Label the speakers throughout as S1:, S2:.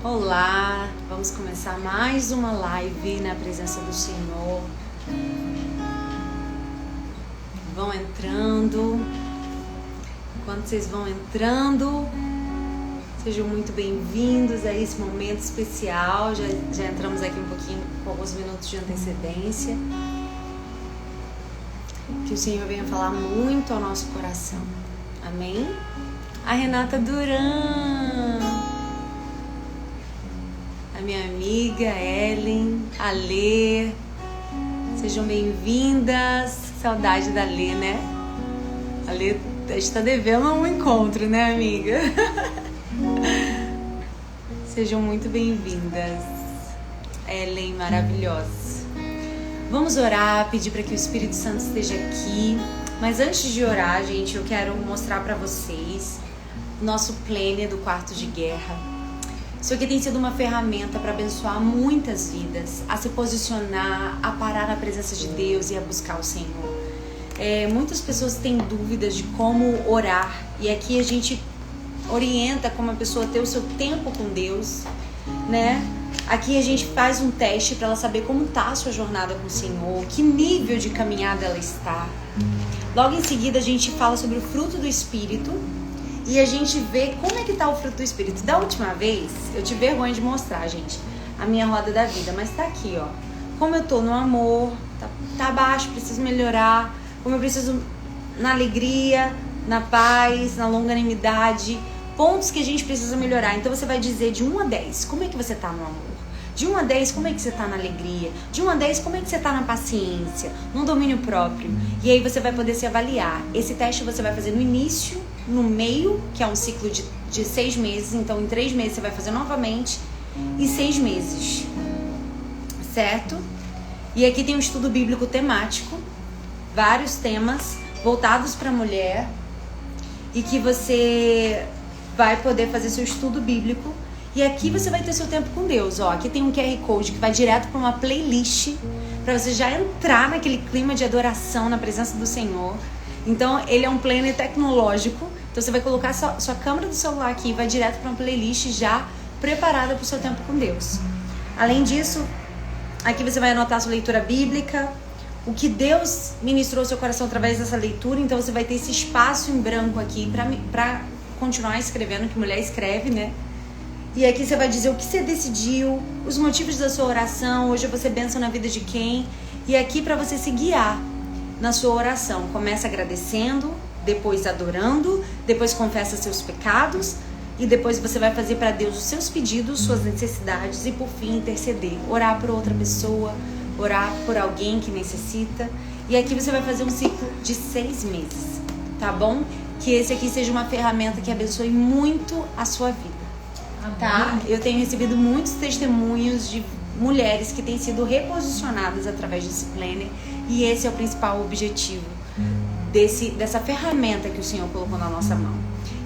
S1: Olá, vamos começar mais uma live na presença do Senhor. Vão entrando. Enquanto vocês vão entrando, sejam muito bem-vindos a esse momento especial. Já entramos aqui um pouquinho, com alguns minutos de antecedência. Que o Senhor venha falar muito ao nosso coração. Amém? A Renata Duran, a minha amiga Ellen, a Lê, sejam bem-vindas. Saudade da Lê, né? A Lê, a gente tá devendo um encontro, né, amiga? Sejam muito bem-vindas. Ellen, maravilhosa. Vamos orar, pedir para que o Espírito Santo esteja aqui. Mas antes de orar, gente, eu quero mostrar para vocês o nosso planner do quarto de guerra. Isso aqui tem sido uma ferramenta para abençoar muitas vidas, a se posicionar, a parar na presença de Deus e a buscar o Senhor. Muitas pessoas têm dúvidas de como orar, e aqui a gente orienta como a pessoa ter o seu tempo com Deus, né? Aqui a gente faz um teste para ela saber como está a sua jornada com o Senhor, que nível de caminhada ela está. Logo em seguida a gente fala sobre o fruto do Espírito e a gente vê como é que está o fruto do Espírito. Da última vez, eu tive vergonha de mostrar, gente, a minha roda da vida, mas tá aqui, ó. Como eu tô no amor, tá baixo, preciso melhorar. Como eu preciso na alegria, na paz, na longanimidade. Pontos que a gente precisa melhorar. Então você vai dizer de 1 a 10, como é que você tá no amor? De 1 a 10, como é que você tá na alegria? De 1 a 10, como é que você tá na paciência? No domínio próprio? E aí você vai poder se avaliar. Esse teste você vai fazer no início, no meio, que é um ciclo de 6 meses. Então em 3 meses você vai fazer novamente. E 6 meses. Certo? E aqui tem um estudo bíblico temático. Vários temas voltados para a mulher. E que você vai poder fazer seu estudo bíblico. E aqui você vai ter seu tempo com Deus. Ó, aqui tem um QR Code que vai direto para uma playlist, para você já entrar naquele clima de adoração na presença do Senhor. Então ele é um planner tecnológico. Então você vai colocar sua câmera do celular aqui e vai direto para uma playlist já preparada para o seu tempo com Deus. Além disso, aqui você vai anotar sua leitura bíblica, o que Deus ministrou ao seu coração através dessa leitura. Então você vai ter esse espaço em branco aqui para continuar escrevendo, que mulher escreve, né? E aqui você vai dizer o que você decidiu, os motivos da sua oração, hoje você benção na vida de quem. E aqui para você se guiar na sua oração. Começa agradecendo, depois adorando, depois confessa seus pecados e depois você vai fazer para Deus os seus pedidos, suas necessidades e por fim interceder. Orar por outra pessoa, orar por alguém que necessita. E aqui você vai fazer um ciclo de 6 meses, tá bom? Que esse aqui seja uma ferramenta que abençoe muito a sua vida. Tá? Eu tenho recebido muitos testemunhos de mulheres que têm sido reposicionadas através desse planner e esse é o principal objetivo dessa ferramenta que o Senhor colocou na nossa mão.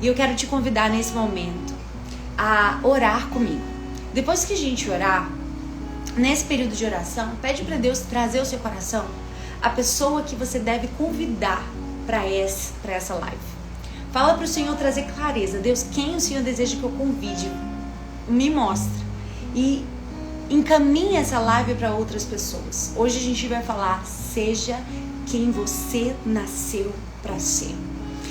S1: E eu quero te convidar nesse momento a orar comigo. Depois que a gente orar, nesse período de oração, pede para Deus trazer ao seu coração a pessoa que você deve convidar para essa live. Fala para o Senhor trazer clareza. Deus, quem o Senhor deseja que eu convide? Me mostra. E encaminha essa live para outras pessoas. Hoje a gente vai falar, seja quem você nasceu para ser.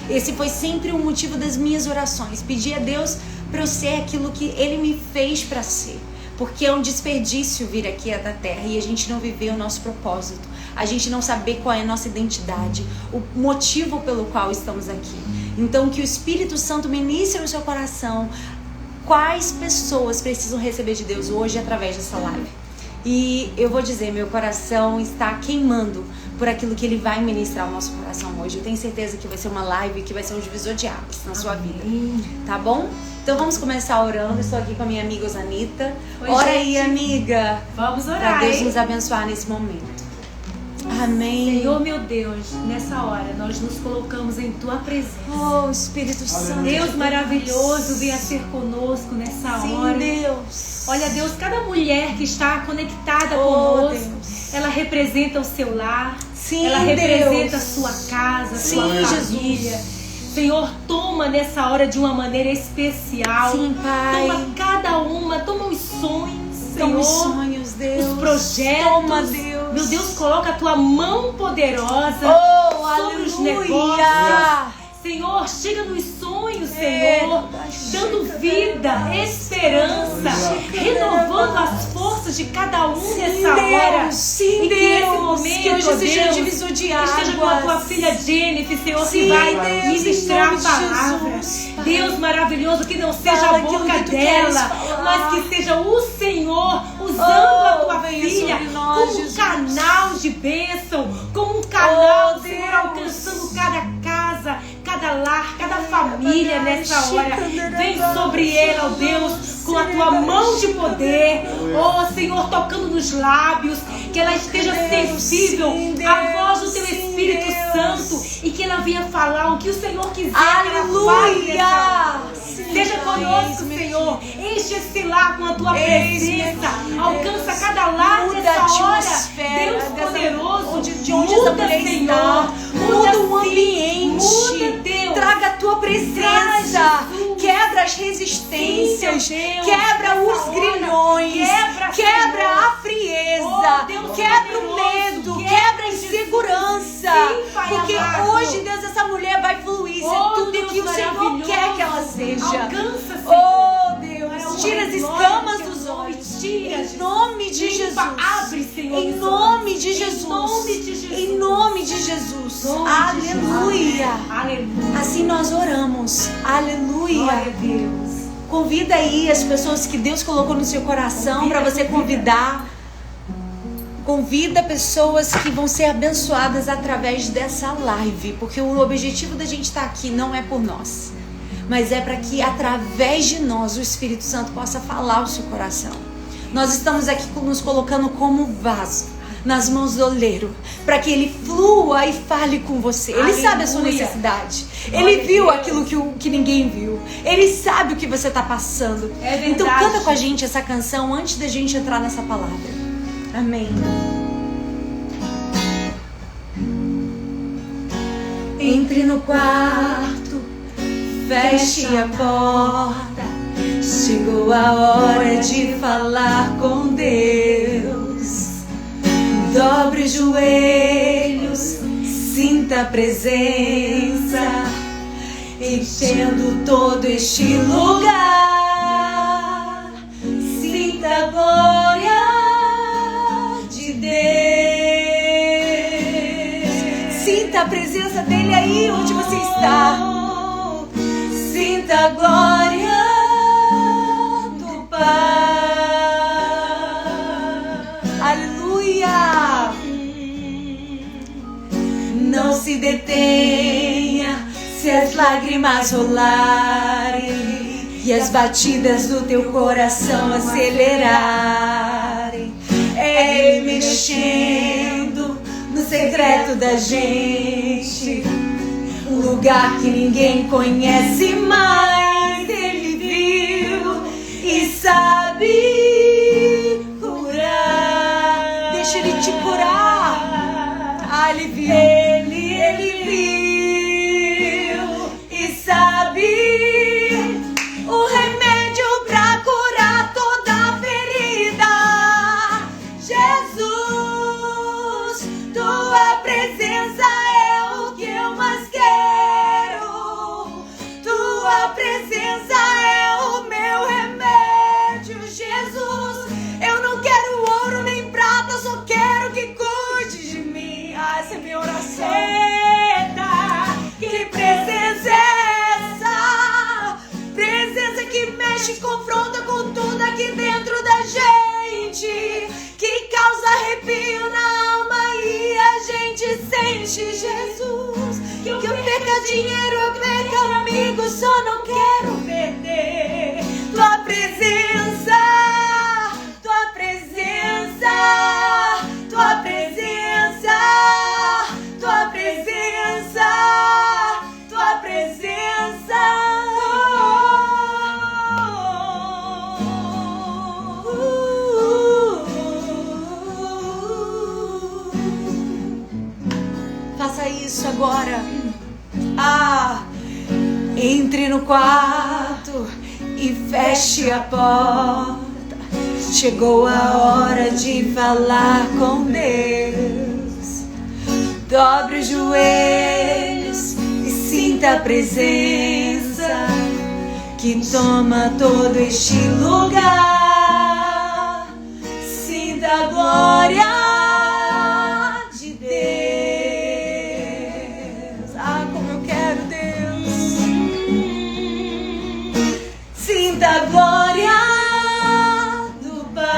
S1: Esse foi sempre o motivo das minhas orações. Pedir a Deus para eu ser aquilo que Ele me fez para ser. Porque é um desperdício vir aqui da terra e a gente não viver o nosso propósito. A gente não saber qual é a nossa identidade, o motivo pelo qual estamos aqui. Então que o Espírito Santo ministre no seu coração quais pessoas precisam receber de Deus hoje através dessa live. E eu vou dizer, meu coração está queimando por aquilo que Ele vai ministrar ao nosso coração hoje. Eu tenho certeza que vai ser uma live que vai ser um divisor de águas na sua vida. Tá bom? Então vamos começar orando. Estou aqui com a minha amiga Osanita. Ora aí, amiga.
S2: Vamos orar.
S1: Para Deus nos abençoar nesse momento. Amém.
S2: Senhor, meu Deus, nessa hora nós nos colocamos em Tua presença.
S1: Oh, Espírito Santo.
S2: Deus maravilhoso, venha ser conosco nessa hora.
S1: Sim, Deus.
S2: Olha, Deus, cada mulher que está conectada conosco,
S1: Deus,
S2: ela representa o seu lar.
S1: Sim,
S2: ela representa
S1: Deus,
S2: a sua casa, a
S1: sim,
S2: sua família.
S1: Jesus.
S2: Senhor, toma nessa hora de uma maneira especial.
S1: Sim, Pai.
S2: Toma cada uma, toma os sonhos, Senhor.
S1: Toma os sonhos, Deus.
S2: Os projetos.
S1: Toma, Deus.
S2: Meu Deus, coloca a tua mão poderosa sobre os negócios. Senhor, chega nos sonhos, Senhor, dando vida, esperança, renovando as forças de cada um nessa hora.
S1: Sim,
S2: e que esse
S1: Deus,
S2: momento,
S1: que hoje seja
S2: Deus,
S1: divisor de águas.
S2: esteja com a tua filha Jennifer, Senhor,
S1: Sim,
S2: que vai
S1: Deus,
S2: ministrar
S1: em
S2: a
S1: nome de
S2: palavra.
S1: Jesus, Pai.
S2: Deus maravilhoso, que não seja
S1: Fala
S2: a boca
S1: aquilo que tu queres
S2: dela,
S1: falar.
S2: mas que seja o Senhor usando a tua
S1: venha
S2: filha
S1: sobre nós,
S2: como um
S1: Jesus.
S2: canal de bênção, como um canal,
S1: Oh,
S2: Senhor,
S1: Deus.
S2: alcançando cada casa, cada lar, cada família nessa hora. Vem sobre ela, ó Deus, com a tua mão de poder. Oh, Senhor, tocando nos lábios, que ela esteja sensível à voz do teu Espírito Santo e que ela venha falar o que o Senhor quiser que ela fale nessa hora. Seja conosco, Senhor. Enche esse lar com a tua presença. Alcança cada lar nessa hora. Deus poderoso,
S1: de onde essa
S2: muda,
S1: mulher
S2: Senhor.
S1: está. Muda o ambiente.
S2: Muda, Deus.
S1: Traga a tua presença.
S2: Jesus.
S1: Quebra as resistências.
S2: Sim, Deus.
S1: Quebra
S2: Nessa
S1: os
S2: hora.
S1: grilhões.
S2: Quebra,
S1: Quebra
S2: Senhor.
S1: a frieza.
S2: Oh, Deus
S1: Quebra o
S2: poderoso.
S1: medo.
S2: Quebra,
S1: Quebra a
S2: Jesus.
S1: insegurança.
S2: Sim, Pai
S1: Porque
S2: amado.
S1: hoje, Deus, essa mulher vai fluir. Ser
S2: Oh,
S1: tudo
S2: Deus
S1: que o Senhor
S2: maravilhoso.
S1: quer que ela seja.
S2: Alcança, Senhor.
S1: Oh,
S2: Para
S1: Deus.
S2: o
S1: Tira as
S2: glória
S1: escamas
S2: do teu
S1: dos
S2: nome.
S1: olhos.
S2: Tira,
S1: Em
S2: Jesus.
S1: nome de
S2: Limpa,
S1: Jesus.
S2: abre, Senhor,
S1: Em
S2: os
S1: nome
S2: olhos.
S1: de Jesus.
S2: Em nome de Jesus.
S1: Em nome de Jesus.
S2: Nome de
S1: Aleluia.
S2: Jesus. Aleluia.
S1: Assim nós oramos. Aleluia.
S2: Glória a Deus.
S1: Convida aí as pessoas que Deus colocou no seu coração para você convidar. Convida pessoas que vão ser abençoadas através dessa live, porque o objetivo da gente estar aqui não é por nós, mas é para que através de nós o Espírito Santo possa falar ao seu coração. Nós estamos aqui nos colocando como vaso nas mãos do oleiro, para que ele flua e fale com você. Ele
S2: Aleluia.
S1: sabe a sua necessidade.
S2: Glória
S1: Ele
S2: a
S1: viu
S2: Deus.
S1: aquilo que ninguém viu. Ele sabe o que você está passando.
S2: É verdade.
S1: Então canta com a gente essa canção antes da gente entrar nessa palavra. Amém. Entre no quarto, feche a porta. Chegou a hora de falar com Deus. Dobre os joelhos, sinta a presença, enchendo todo este lugar. Sinta a glória de Deus. Sinta a presença dele aí onde você está. Sinta a glória do Pai. Aleluia. Não se detenha se as lágrimas rolarem e as batidas do teu coração acelerarem. É Ele mexendo no secreto da gente, um lugar que ninguém conhece, mas Ele viu e sabe curar. Deixa Ele te curar. Ah, Ele viu. Ele viu e sabe o remédio pra curar toda ferida. Jesus, tua presença é o que eu mais quero. Tua presença é o meu remédio. Jesus, eu não quero ouro nem prata, só quero que cuide de mim. Ah, essa é minha oração. Eita, que presença é essa? Presença que mexe e confronta com tudo aqui dentro da gente, que causa arrepio na alma e a gente sente. Jesus, que eu perca dinheiro, eu perca amigos, só não quero perder tua presença, tua presença, tua presença, tua presença, tua presença. Faça isso agora. Ah, Entre no quarto e feche a porta. Chegou a hora de falar com Deus. Dobre os joelhos e sinta a presença que toma todo este lugar. Sinta a glória de Deus. Ah, como eu quero Deus. Sinta a glória do Pai.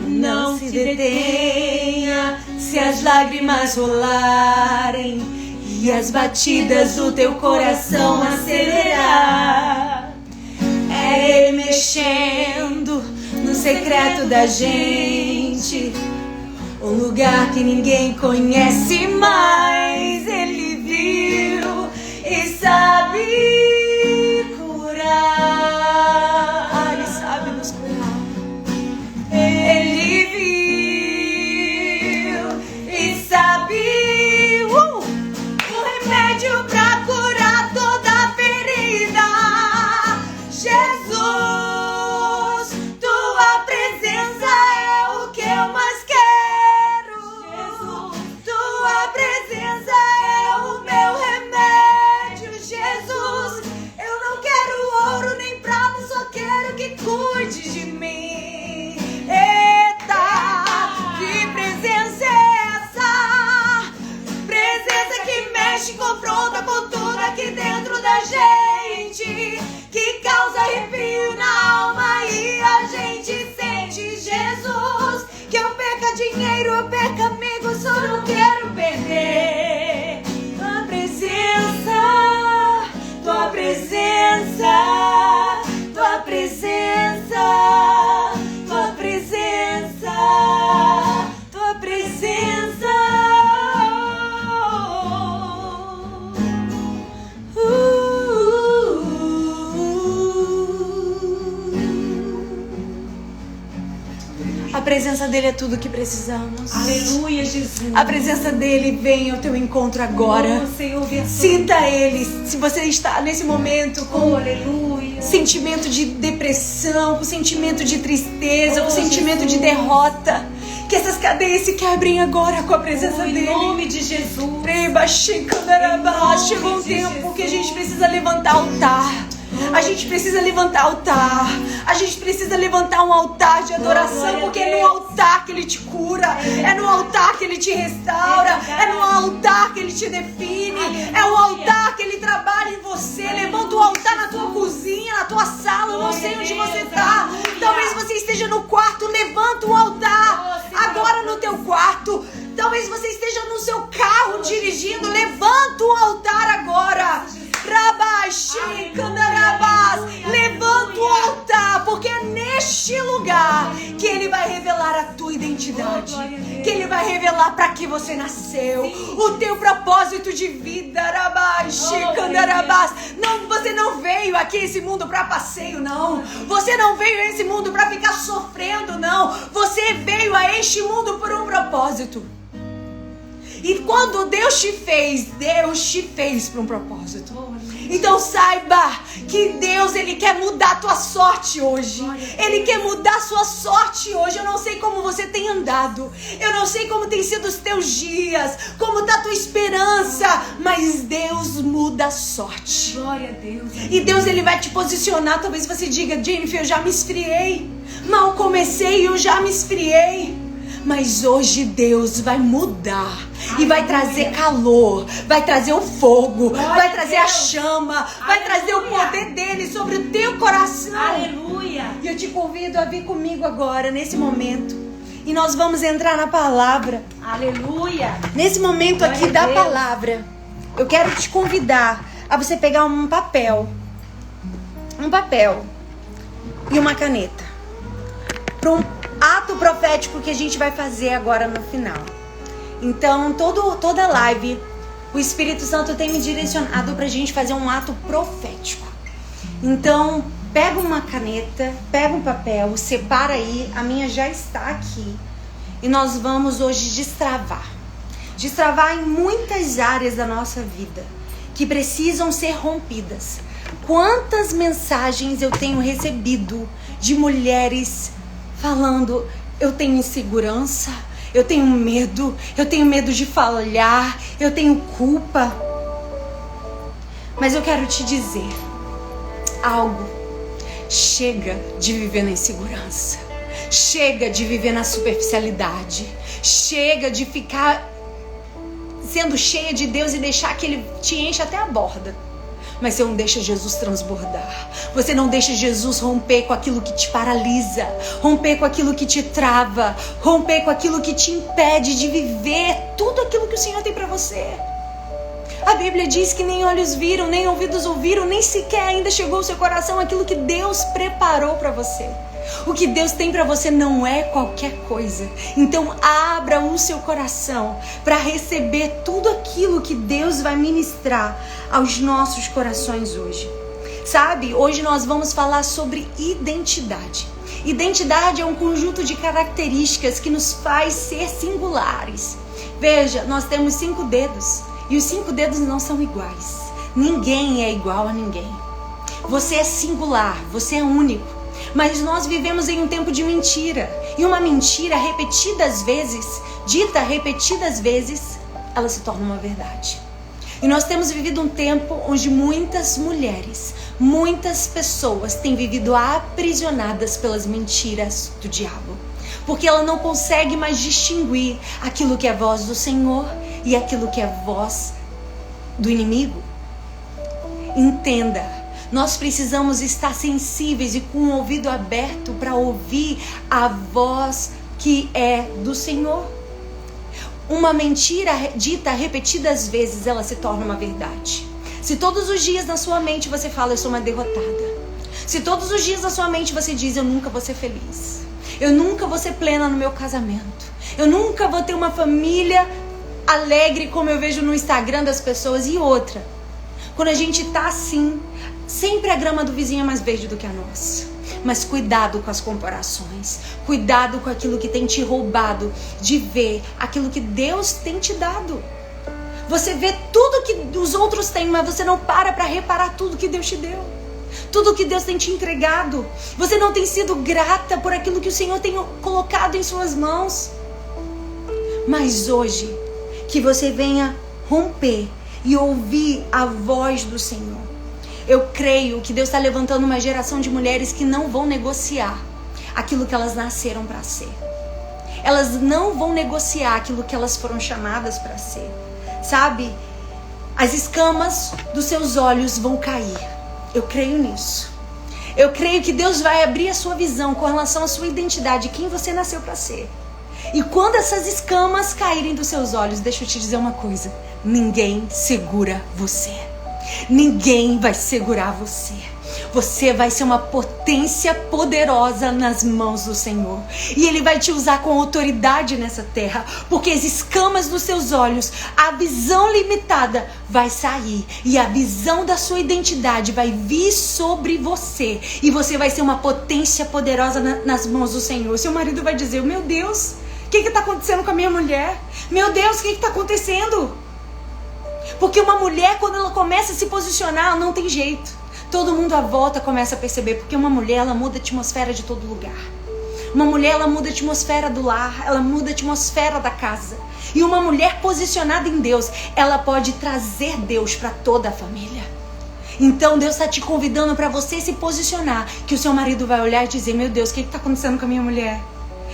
S1: Não se detenha se as lágrimas rolarem e as batidas do teu coração acelerar. É Ele mexendo no secreto da gente, um lugar que ninguém conhece mais. Ele viu e sabe curar. Ele sabe nos curar. Ele viu e sabe o remédio pra curar toda ferida. Jesus, tua presença é o que eu mais quero. Jesus, tua presença é o meu remédio. Jesus, eu não quero ouro nem prata, só quero que cuide de mim. Eita, que presença é essa? Presença que mexe, confronta com tudo aqui dentro da gente, que causa arrepio na alma e a gente sente. Jesus, que eu perca dinheiro, eu perca amigo, só não quero perder tua presença, tua presença, tua presença, tua presença, tua presença. A presença dele é tudo que precisamos.
S2: Aleluia, Jesus.
S1: A presença dele vem ao teu encontro agora.
S2: Oh, Senhor,
S1: Sinta ele. Se você está nesse momento com
S2: aleluia,
S1: sentimento de depressão, com sentimento de tristeza, com sentimento
S2: Jesus,
S1: de derrota, que essas cadeias se quebrem agora com a presença dele.
S2: Em nome de Jesus.
S1: Chegou um tempo que a gente precisa levantar altar. A gente precisa levantar altar. A gente precisa levantar um altar de adoração, porque é no altar que Ele te cura, é no altar que Ele te restaura, é no altar que Ele te define, é o altar que Ele trabalha em você. Levanta o altar na tua cozinha, na tua sala, eu não sei onde você está. Talvez você esteja no quarto, levanta o altar agora no teu quarto. Talvez você esteja no seu carro dirigindo, levanta o altar agora. Levanta o altar, porque é neste lugar que Ele vai revelar a tua identidade, que Ele vai revelar para que você nasceu, o teu propósito de vida. Não, você não veio aqui a esse mundo para passeio, não. Você não veio a esse mundo para ficar sofrendo, não. Você veio a este mundo por um propósito. E quando Deus te fez para um propósito. Então saiba que Deus, Ele quer mudar a tua sorte hoje. Ele quer mudar a sua sorte hoje. Eu não sei como você tem andado, eu não sei como tem sido os teus dias, como está a tua esperança, mas Deus muda a sorte.
S2: Glória a Deus.
S1: E Deus, Ele vai te posicionar. Talvez você diga: Jennifer, eu já me esfriei. Mal comecei e eu já me esfriei. Mas hoje Deus vai mudar e vai trazer calor, vai trazer o fogo, vai trazer a chama, vai trazer o poder dele sobre o teu coração.
S2: Aleluia.
S1: E eu te convido a vir comigo agora, nesse momento. E nós vamos entrar na palavra.
S2: Aleluia.
S1: Nesse momento aqui da palavra, eu quero te convidar a você pegar um papel e uma caneta. Para um ato profético que a gente vai fazer agora no final. Então, toda live, o Espírito Santo tem me direcionado pra gente fazer um ato profético. Então, pega uma caneta, pega um papel, separa aí, a minha já está aqui. E nós vamos hoje destravar.
S3: destravar em muitas áreas da nossa vida que precisam ser rompidas. Quantas mensagens eu tenho recebido de mulheres falando: eu tenho insegurança, eu tenho medo de falhar, eu tenho culpa. Mas eu quero te dizer algo: chega de viver na insegurança, chega de viver na superficialidade, chega de ficar sendo cheia de Deus e deixar que Ele te enche até a borda. Mas você não deixa Jesus transbordar. Você não deixa Jesus romper com aquilo que te paralisa, romper com aquilo que te trava, romper com aquilo que te impede de viver tudo aquilo que o Senhor tem para você. A Bíblia diz que nem olhos viram, nem ouvidos ouviram, nem sequer ainda chegou ao seu coração aquilo que Deus preparou para você. O que Deus tem para você não é qualquer coisa. Então abra o seu coração para receber tudo aquilo que Deus vai ministrar aos nossos corações hoje. Sabe, hoje nós vamos falar sobre identidade. Identidade é um conjunto de características que nos faz ser singulares. Veja, nós temos 5 dedos e os 5 dedos não são iguais. Ninguém é igual a ninguém. Você é singular, você é único. Mas nós vivemos em um tempo de mentira. E uma mentira dita repetidas vezes, ela se torna uma verdade. E nós temos vivido um tempo onde muitas mulheres, muitas pessoas têm vivido aprisionadas pelas mentiras do diabo. Porque ela não consegue mais distinguir aquilo que é voz do Senhor e aquilo que é voz do inimigo. Entenda. Nós precisamos estar sensíveis e com o ouvido aberto para ouvir a voz que é do Senhor. Uma mentira dita repetidas vezes, ela se torna uma verdade. Se todos os dias na sua mente você fala: eu sou uma derrotada. Se todos os dias na sua mente você diz: eu nunca vou ser feliz. Eu nunca vou ser plena no meu casamento. Eu nunca vou ter uma família alegre como eu vejo no Instagram das pessoas. E outra, quando a gente tá assim, sempre a grama do vizinho é mais verde do que a nossa. Mas cuidado com as comparações. Cuidado com aquilo que tem te roubado de ver aquilo que Deus tem te dado. Você vê tudo que os outros têm, mas você não para reparar tudo que Deus te deu. Tudo que Deus tem te entregado. Você não tem sido grata por aquilo que o Senhor tem colocado em suas mãos. Mas hoje, que você venha romper e ouvir a voz do Senhor. Eu creio que Deus está levantando uma geração de mulheres que não vão negociar aquilo que elas nasceram para ser. Elas não vão negociar aquilo que elas foram chamadas para ser. Sabe? As escamas dos seus olhos vão cair. Eu creio nisso. Eu creio que Deus vai abrir a sua visão com relação à sua identidade, quem você nasceu para ser. E quando essas escamas caírem dos seus olhos, deixa eu te dizer uma coisa: ninguém segura você. Ninguém vai segurar você. Você vai ser uma potência poderosa nas mãos do Senhor. E Ele vai te usar com autoridade nessa terra. Porque as escamas dos seus olhos, a visão limitada vai sair. E a visão da sua identidade vai vir sobre você. E você vai ser uma potência poderosa nas mãos do Senhor. Seu marido vai dizer: meu Deus, o que está acontecendo com a minha mulher? Meu Deus, o que está acontecendo? Porque uma mulher, quando ela começa a se posicionar, ela não tem jeito. Todo mundo à volta começa a perceber. Porque uma mulher, ela muda a atmosfera de todo lugar. Uma mulher, ela muda a atmosfera do lar. Ela muda a atmosfera da casa. E uma mulher posicionada em Deus, ela pode trazer Deus para toda a família. Então Deus está te convidando para você se posicionar. Que o seu marido vai olhar e dizer: meu Deus, o que está acontecendo com a minha mulher?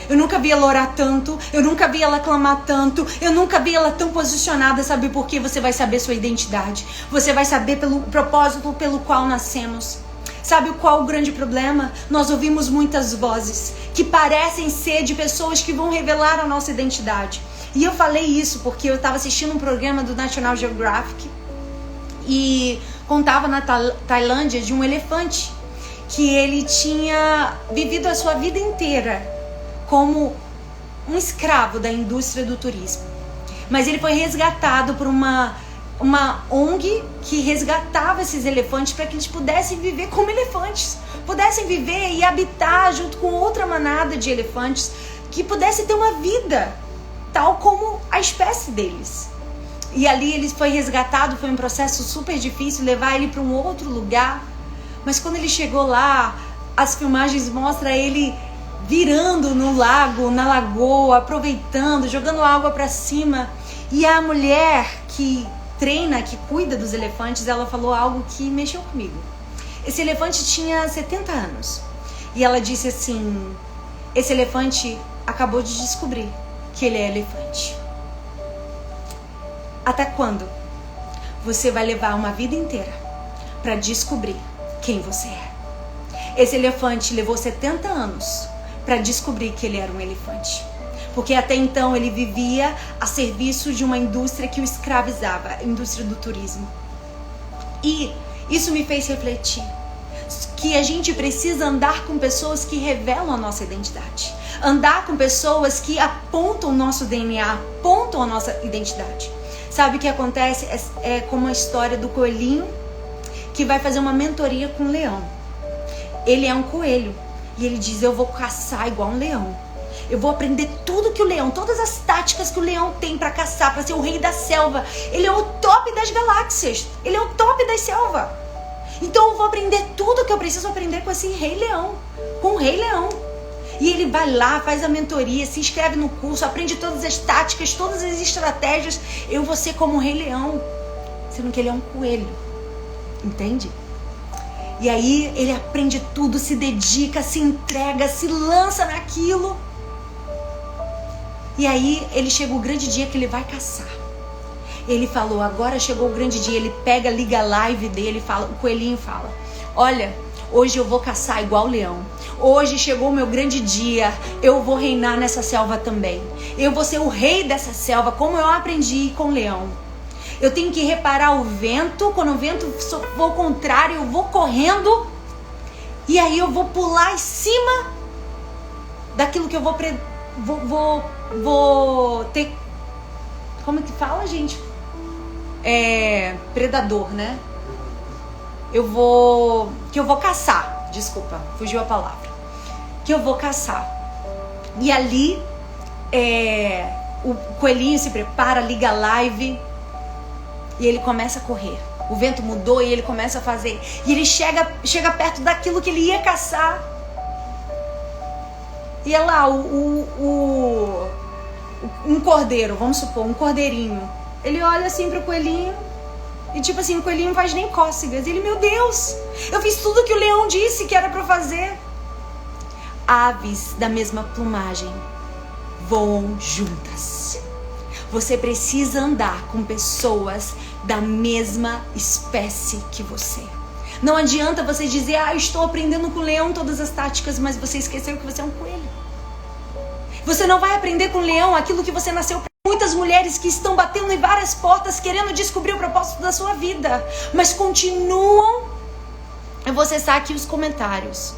S3: Eu nunca vi ela orar tanto, eu nunca vi ela clamar tanto, eu nunca vi ela tão posicionada. Sabe por quê? Você vai saber sua identidade. Você vai saber pelo propósito pelo qual nascemos. Sabe qual o grande problema? Nós ouvimos muitas vozes que parecem ser de pessoas que vão revelar a nossa identidade. E eu falei isso porque eu estava assistindo um programa do National Geographic e contava na Tailândia de um elefante que ele tinha vivido a sua vida inteira como um escravo da indústria do turismo. Mas ele foi resgatado por uma ONG que resgatava esses elefantes para que eles pudessem viver como elefantes. Pudessem viver e habitar junto com outra manada de elefantes que pudesse ter uma vida tal como a espécie deles. E ali ele foi resgatado, foi um processo super difícil levar ele para um outro lugar. Mas quando ele chegou lá, as filmagens mostram ele virando no lago, na lagoa, aproveitando, jogando água para cima. E a mulher que treina, que cuida dos elefantes, ela falou algo que mexeu comigo. Esse elefante tinha 70 anos. E ela disse assim: esse elefante acabou de descobrir que ele é elefante. Até quando você vai levar uma vida inteira para descobrir quem você é? Esse elefante levou 70 anos para descobrir que ele era um elefante. Porque até então ele vivia a serviço de uma indústria que o escravizava, a indústria do turismo. E isso me fez refletir que a gente precisa andar com pessoas que revelam a nossa identidade. Andar com pessoas que apontam o nosso DNA, apontam a nossa identidade. Sabe o que acontece? É como a história do coelhinho que vai fazer uma mentoria com um leão. Ele é um coelho e ele diz: eu vou caçar igual um leão. Eu vou aprender tudo que o leão, todas as táticas que o leão tem para caçar, para ser o rei da selva. Ele é o top das galáxias. Ele é o top da selva. Então eu vou aprender tudo que eu preciso aprender com esse rei leão, com o rei leão. E ele vai lá, faz a mentoria, se inscreve no curso, aprende todas as táticas, todas as estratégias. Eu vou ser como o rei leão, sendo que ele é um coelho. Entende? E aí ele aprende tudo, se dedica, se entrega, se lança naquilo. E aí ele chega o grande dia que ele vai caçar. Ele falou: agora chegou o grande dia. Ele pega, liga a live dele, fala, o coelhinho fala: olha, hoje eu vou caçar igual o leão. Hoje chegou o meu grande dia. Eu vou reinar nessa selva também. Eu vou ser o rei dessa selva, como eu aprendi com o leão. Eu tenho que reparar o vento. Quando o vento for ao contrário, eu vou correndo. E aí eu vou pular em cima daquilo que eu vou ter. Como é que fala, gente? Predador, né? Que eu vou caçar. Desculpa, fugiu a palavra. Que eu vou caçar. E ali o coelhinho se prepara, liga a live e ele começa a correr. O vento mudou e ele começa a fazer. E ele chega perto daquilo que ele ia caçar. E é lá um cordeiro, vamos supor, um cordeirinho. Ele olha assim pro coelhinho e tipo assim, o coelhinho não faz nem cócegas. Ele: meu Deus, eu fiz tudo que o leão disse que era pra fazer. Aves da mesma plumagem voam juntas. Você precisa andar com pessoas da mesma espécie que você. Não adianta você dizer: eu estou aprendendo com o leão todas as táticas, mas você esqueceu que você é um coelho. Você não vai aprender com o leão aquilo que você nasceu para. Muitas mulheres que estão batendo em várias portas querendo descobrir o propósito da sua vida, mas continuam. Eu vou acessar aqui os comentários.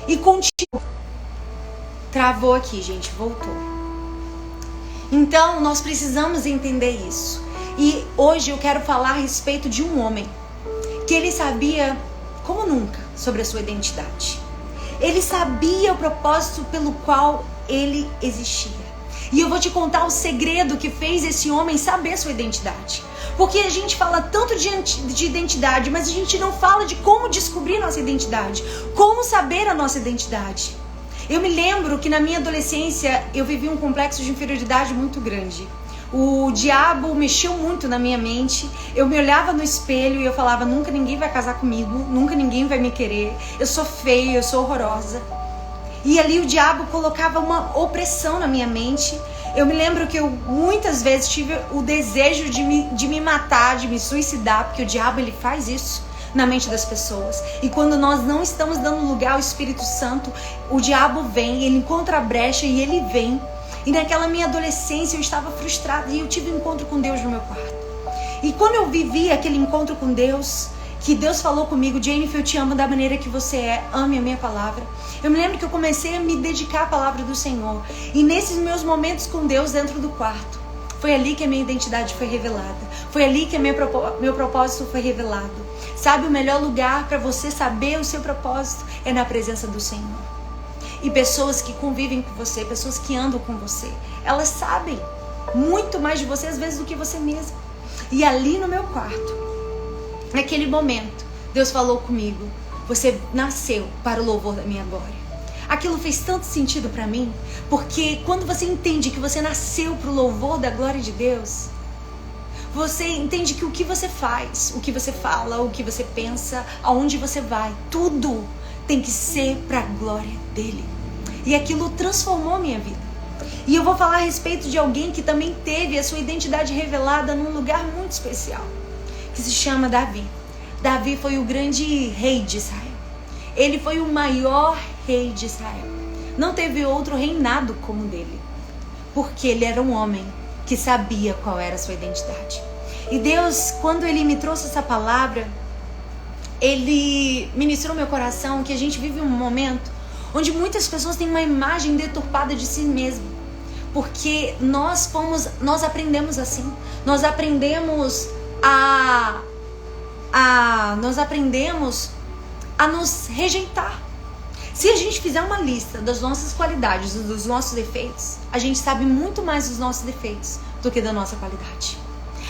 S3: E continua. Travou aqui, gente, voltou. Então, nós precisamos entender isso. E hoje eu quero falar a respeito de um homem que ele sabia, como nunca, sobre a sua identidade. Ele sabia o propósito pelo qual ele existia. E eu vou te contar o segredo que fez esse homem saber sua identidade. Porque a gente fala tanto de identidade, mas a gente não fala de como descobrir nossa identidade. Como saber a nossa identidade. Eu me lembro que na minha adolescência eu vivi um complexo de inferioridade muito grande. O diabo mexeu muito na minha mente. Eu me olhava no espelho e eu falava: nunca ninguém vai casar comigo, nunca ninguém vai me querer. Eu sou feia, eu sou horrorosa. E ali o diabo colocava uma opressão na minha mente. Eu me lembro que eu muitas vezes tive o desejo de me matar, de me suicidar, porque o diabo ele faz isso na mente das pessoas. E quando nós não estamos dando lugar ao Espírito Santo, o diabo vem, ele encontra a brecha e ele vem. E naquela minha adolescência eu estava frustrada e eu tive um encontro com Deus no meu quarto. E quando eu vivi aquele encontro com Deus, que Deus falou comigo: Jennifer, eu te amo da maneira que você é, ame a minha palavra. Eu me lembro que eu comecei a me dedicar à palavra do Senhor. E nesses meus momentos com Deus dentro do quarto, foi ali que a minha identidade foi revelada. Foi ali que meu propósito foi revelado. Sabe, o melhor lugar para você saber o seu propósito é na presença do Senhor. E pessoas que convivem com você, pessoas que andam com você, elas sabem muito mais de você às vezes do que você mesmo. E ali no meu quarto, naquele momento, Deus falou comigo: você nasceu para o louvor da minha glória. Aquilo fez tanto sentido para mim, porque quando você entende que você nasceu para o louvor da glória de Deus, você entende que o que você faz, o que você fala, o que você pensa, aonde você vai, tudo tem que ser para a glória dele. E aquilo transformou a minha vida. E eu vou falar a respeito de alguém que também teve a sua identidade revelada num lugar muito especial, que se chama Davi. Davi foi o grande rei de Israel. Ele foi o maior rei de Israel. Não teve outro reinado como o dele, porque ele era um homem que sabia qual era a sua identidade. E Deus, quando ele me trouxe essa palavra, ele ministrou meu coração que a gente vive um momento onde muitas pessoas têm uma imagem deturpada de si mesmo, porque nós aprendemos assim. Nós aprendemos a nos rejeitar. Se a gente fizer uma lista das nossas qualidades, dos nossos defeitos, a gente sabe muito mais dos nossos defeitos do que da nossa qualidade.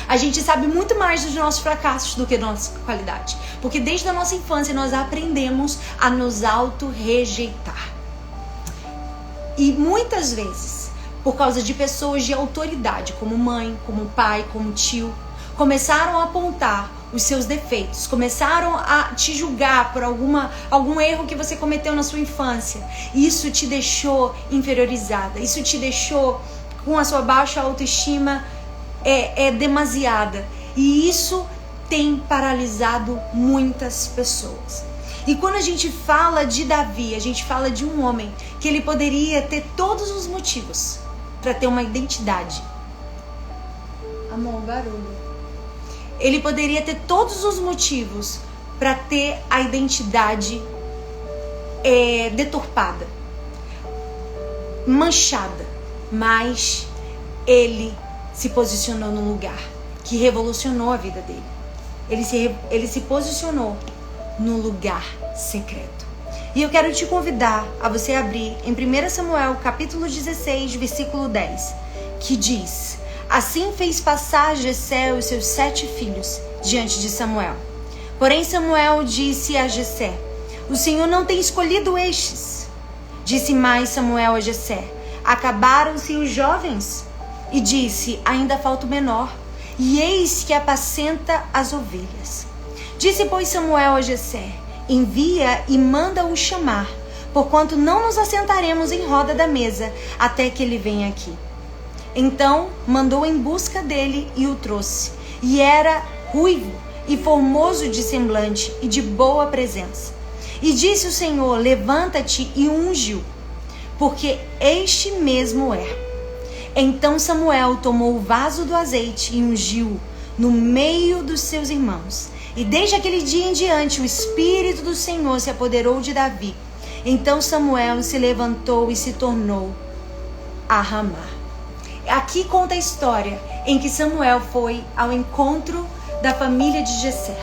S3: A gente sabe muito mais dos nossos fracassos do que da nossa qualidade. Porque desde a nossa infância nós aprendemos a nos auto-rejeitar. E muitas vezes, por causa de pessoas de autoridade, como mãe, como pai, como tio, começaram a apontar os seus defeitos, começaram a te julgar por algum erro que você cometeu na sua infância. Isso te deixou inferiorizada, isso te deixou com a sua baixa autoestima demasiada. E isso tem paralisado muitas pessoas. E quando a gente fala de Davi, a gente fala de um homem que ele poderia ter todos os motivos para ter uma identidade. Amor, barulho. Ele poderia ter todos os motivos para ter a identidade deturpada, manchada, mas ele se posicionou num lugar que revolucionou a vida dele. Ele se posicionou no lugar secreto. E eu quero te convidar a você abrir em 1 Samuel capítulo 16, versículo 10, que diz: assim fez passar Jessé os seus 7 filhos diante de Samuel. Porém Samuel disse a Jessé: o Senhor não tem escolhido estes. Disse mais Samuel a Jessé: acabaram-se os jovens? E disse: ainda falta o menor, e eis que apacenta as ovelhas. Disse, pois, Samuel a Jessé: envia e manda-o chamar, porquanto não nos assentaremos em roda da mesa até que ele venha aqui. Então mandou em busca dele e o trouxe. E era ruivo e formoso de semblante e de boa presença. E disse o Senhor: levanta-te e unge-o, porque este mesmo é. Então Samuel tomou o vaso do azeite e ungiu-o no meio dos seus irmãos. E desde aquele dia em diante o Espírito do Senhor se apoderou de Davi. Então Samuel se levantou e se tornou a Ramá. Aqui conta a história em que Samuel foi ao encontro da família de Jessé.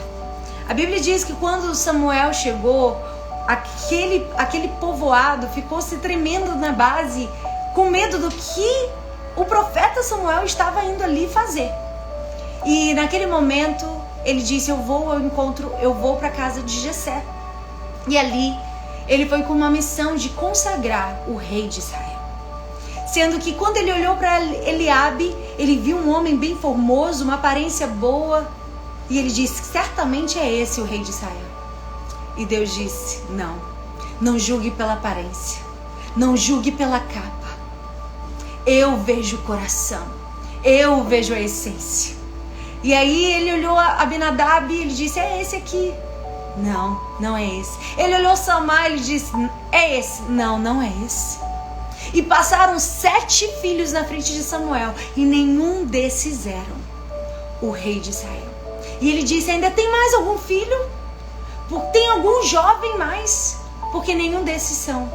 S3: A Bíblia diz que quando Samuel chegou, aquele povoado ficou se tremendo na base, com medo do que o profeta Samuel estava indo ali fazer. E naquele momento ele disse: eu vou ao encontro, eu vou para a casa de Jessé. E ali ele foi com uma missão de consagrar o rei de Israel. Sendo que quando ele olhou para Eliabe, ele viu um homem bem formoso, uma aparência boa, e ele disse: certamente é esse o rei de Israel. E Deus disse: não julgue pela aparência, não julgue pela capa. Eu vejo o coração, eu vejo a essência. E aí ele olhou a Abinadab e ele disse: é esse aqui. Não é esse. Ele olhou Samar e ele disse: é esse. Não é esse. E passaram 7 filhos na frente de Samuel, e nenhum desses eram o rei de Israel. E ele disse: ainda tem mais algum filho? Tem algum jovem mais? Porque nenhum desses são.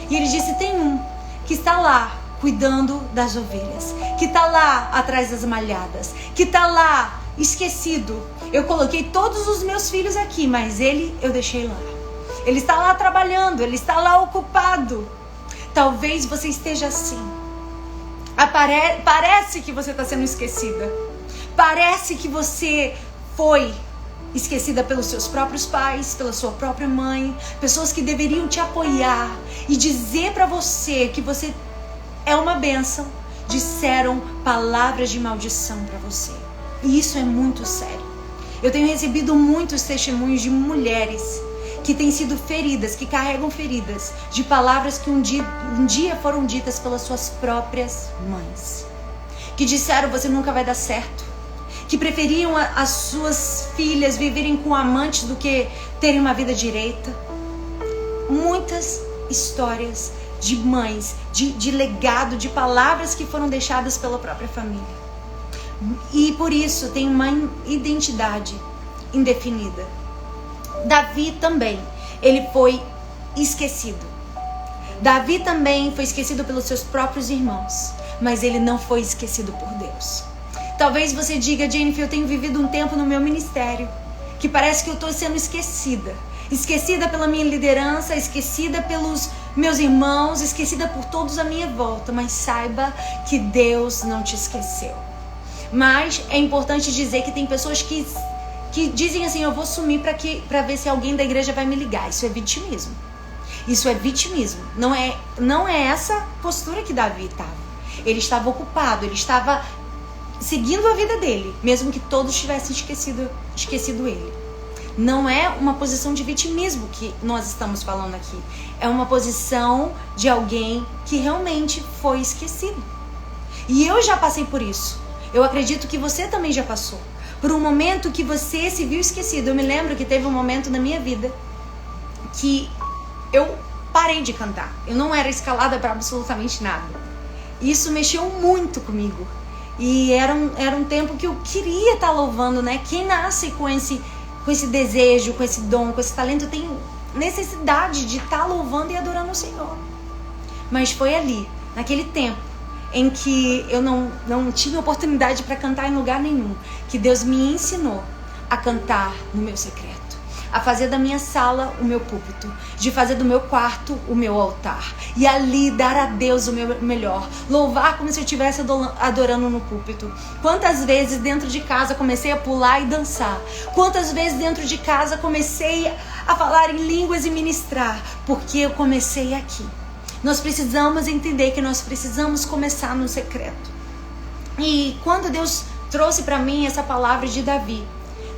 S3: E ele disse: tem um que está lá cuidando das ovelhas, que está lá atrás das malhadas, que está lá esquecido. Eu coloquei todos os meus filhos aqui, mas ele eu deixei lá. Ele está lá trabalhando, ele está lá ocupado. Talvez você esteja assim. Parece que você está sendo esquecida. Parece que você foi esquecida pelos seus próprios pais, pela sua própria mãe, pessoas que deveriam te apoiar e dizer para você que você é uma bênção, disseram palavras de maldição para você. E isso é muito sério. Eu tenho recebido muitos testemunhos de mulheres que têm sido feridas, que carregam feridas de palavras que um dia foram ditas pelas suas próprias mães, que disseram: você nunca vai dar certo, que preferiam as suas filhas viverem com amantes do que terem uma vida direita. Muitas histórias de mães, de legado, de palavras que foram deixadas pela própria família. E por isso tem uma identidade indefinida. Davi também, ele foi esquecido. Davi também foi esquecido pelos seus próprios irmãos, mas ele não foi esquecido por Deus. Talvez você diga: Jennifer, eu tenho vivido um tempo no meu ministério que parece que eu estou sendo esquecida. Esquecida pela minha liderança, esquecida pelos meus irmãos, esquecida por todos à minha volta. Mas saiba que Deus não te esqueceu. Mas é importante dizer que tem pessoas que dizem assim: eu vou sumir para ver se alguém da igreja vai me ligar. Isso é vitimismo. Isso é vitimismo. Não é essa postura que Davi estava. Ele estava ocupado, ele estava seguindo a vida dele, mesmo que todos tivessem esquecido ele. Não é uma posição de vitimismo que nós estamos falando aqui. É uma posição de alguém que realmente foi esquecido. E eu já passei por isso. Eu acredito que você também já passou por um momento que você se viu esquecido. Eu me lembro que teve um momento na minha vida que eu parei de cantar. Eu não era escalada para absolutamente nada. Isso mexeu muito comigo. E era um tempo que eu queria estar louvando, né? Quem nasce com esse desejo, com esse dom, com esse talento, tem necessidade de estar louvando e adorando o Senhor. Mas foi ali, naquele tempo, em que eu não tinha oportunidade para cantar em lugar nenhum, que Deus me ensinou a cantar no meu secreto, a fazer da minha sala o meu púlpito, de fazer do meu quarto o meu altar, e ali dar a Deus o meu melhor, louvar como se eu estivesse adorando no púlpito. Quantas vezes dentro de casa comecei a pular e dançar, quantas vezes dentro de casa comecei a falar em línguas e ministrar, porque eu comecei aqui. Nós precisamos entender que nós precisamos começar no secreto. E quando Deus trouxe para mim essa palavra de Davi,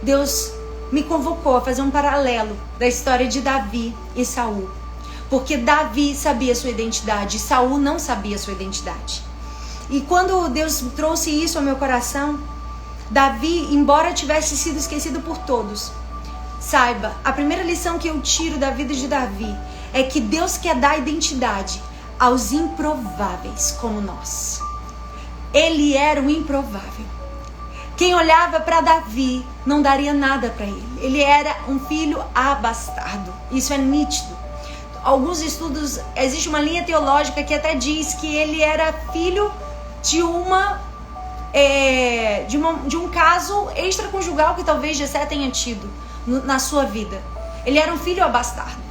S3: Deus me convocou a fazer um paralelo da história de Davi e Saul. Porque Davi sabia sua identidade e Saul não sabia sua identidade. E quando Deus trouxe isso ao meu coração, Davi, embora tivesse sido esquecido por todos, saiba, a primeira lição que eu tiro da vida de Davi é que Deus quer dar identidade aos improváveis como nós. Ele era o improvável. Quem olhava para Davi não daria nada para ele. Ele era um filho abastardo. Isso é nítido. Alguns estudos, existe uma linha teológica que até diz que ele era filho de um caso extraconjugal que talvez Jessé tenha tido na sua vida. Ele era um filho abastardo.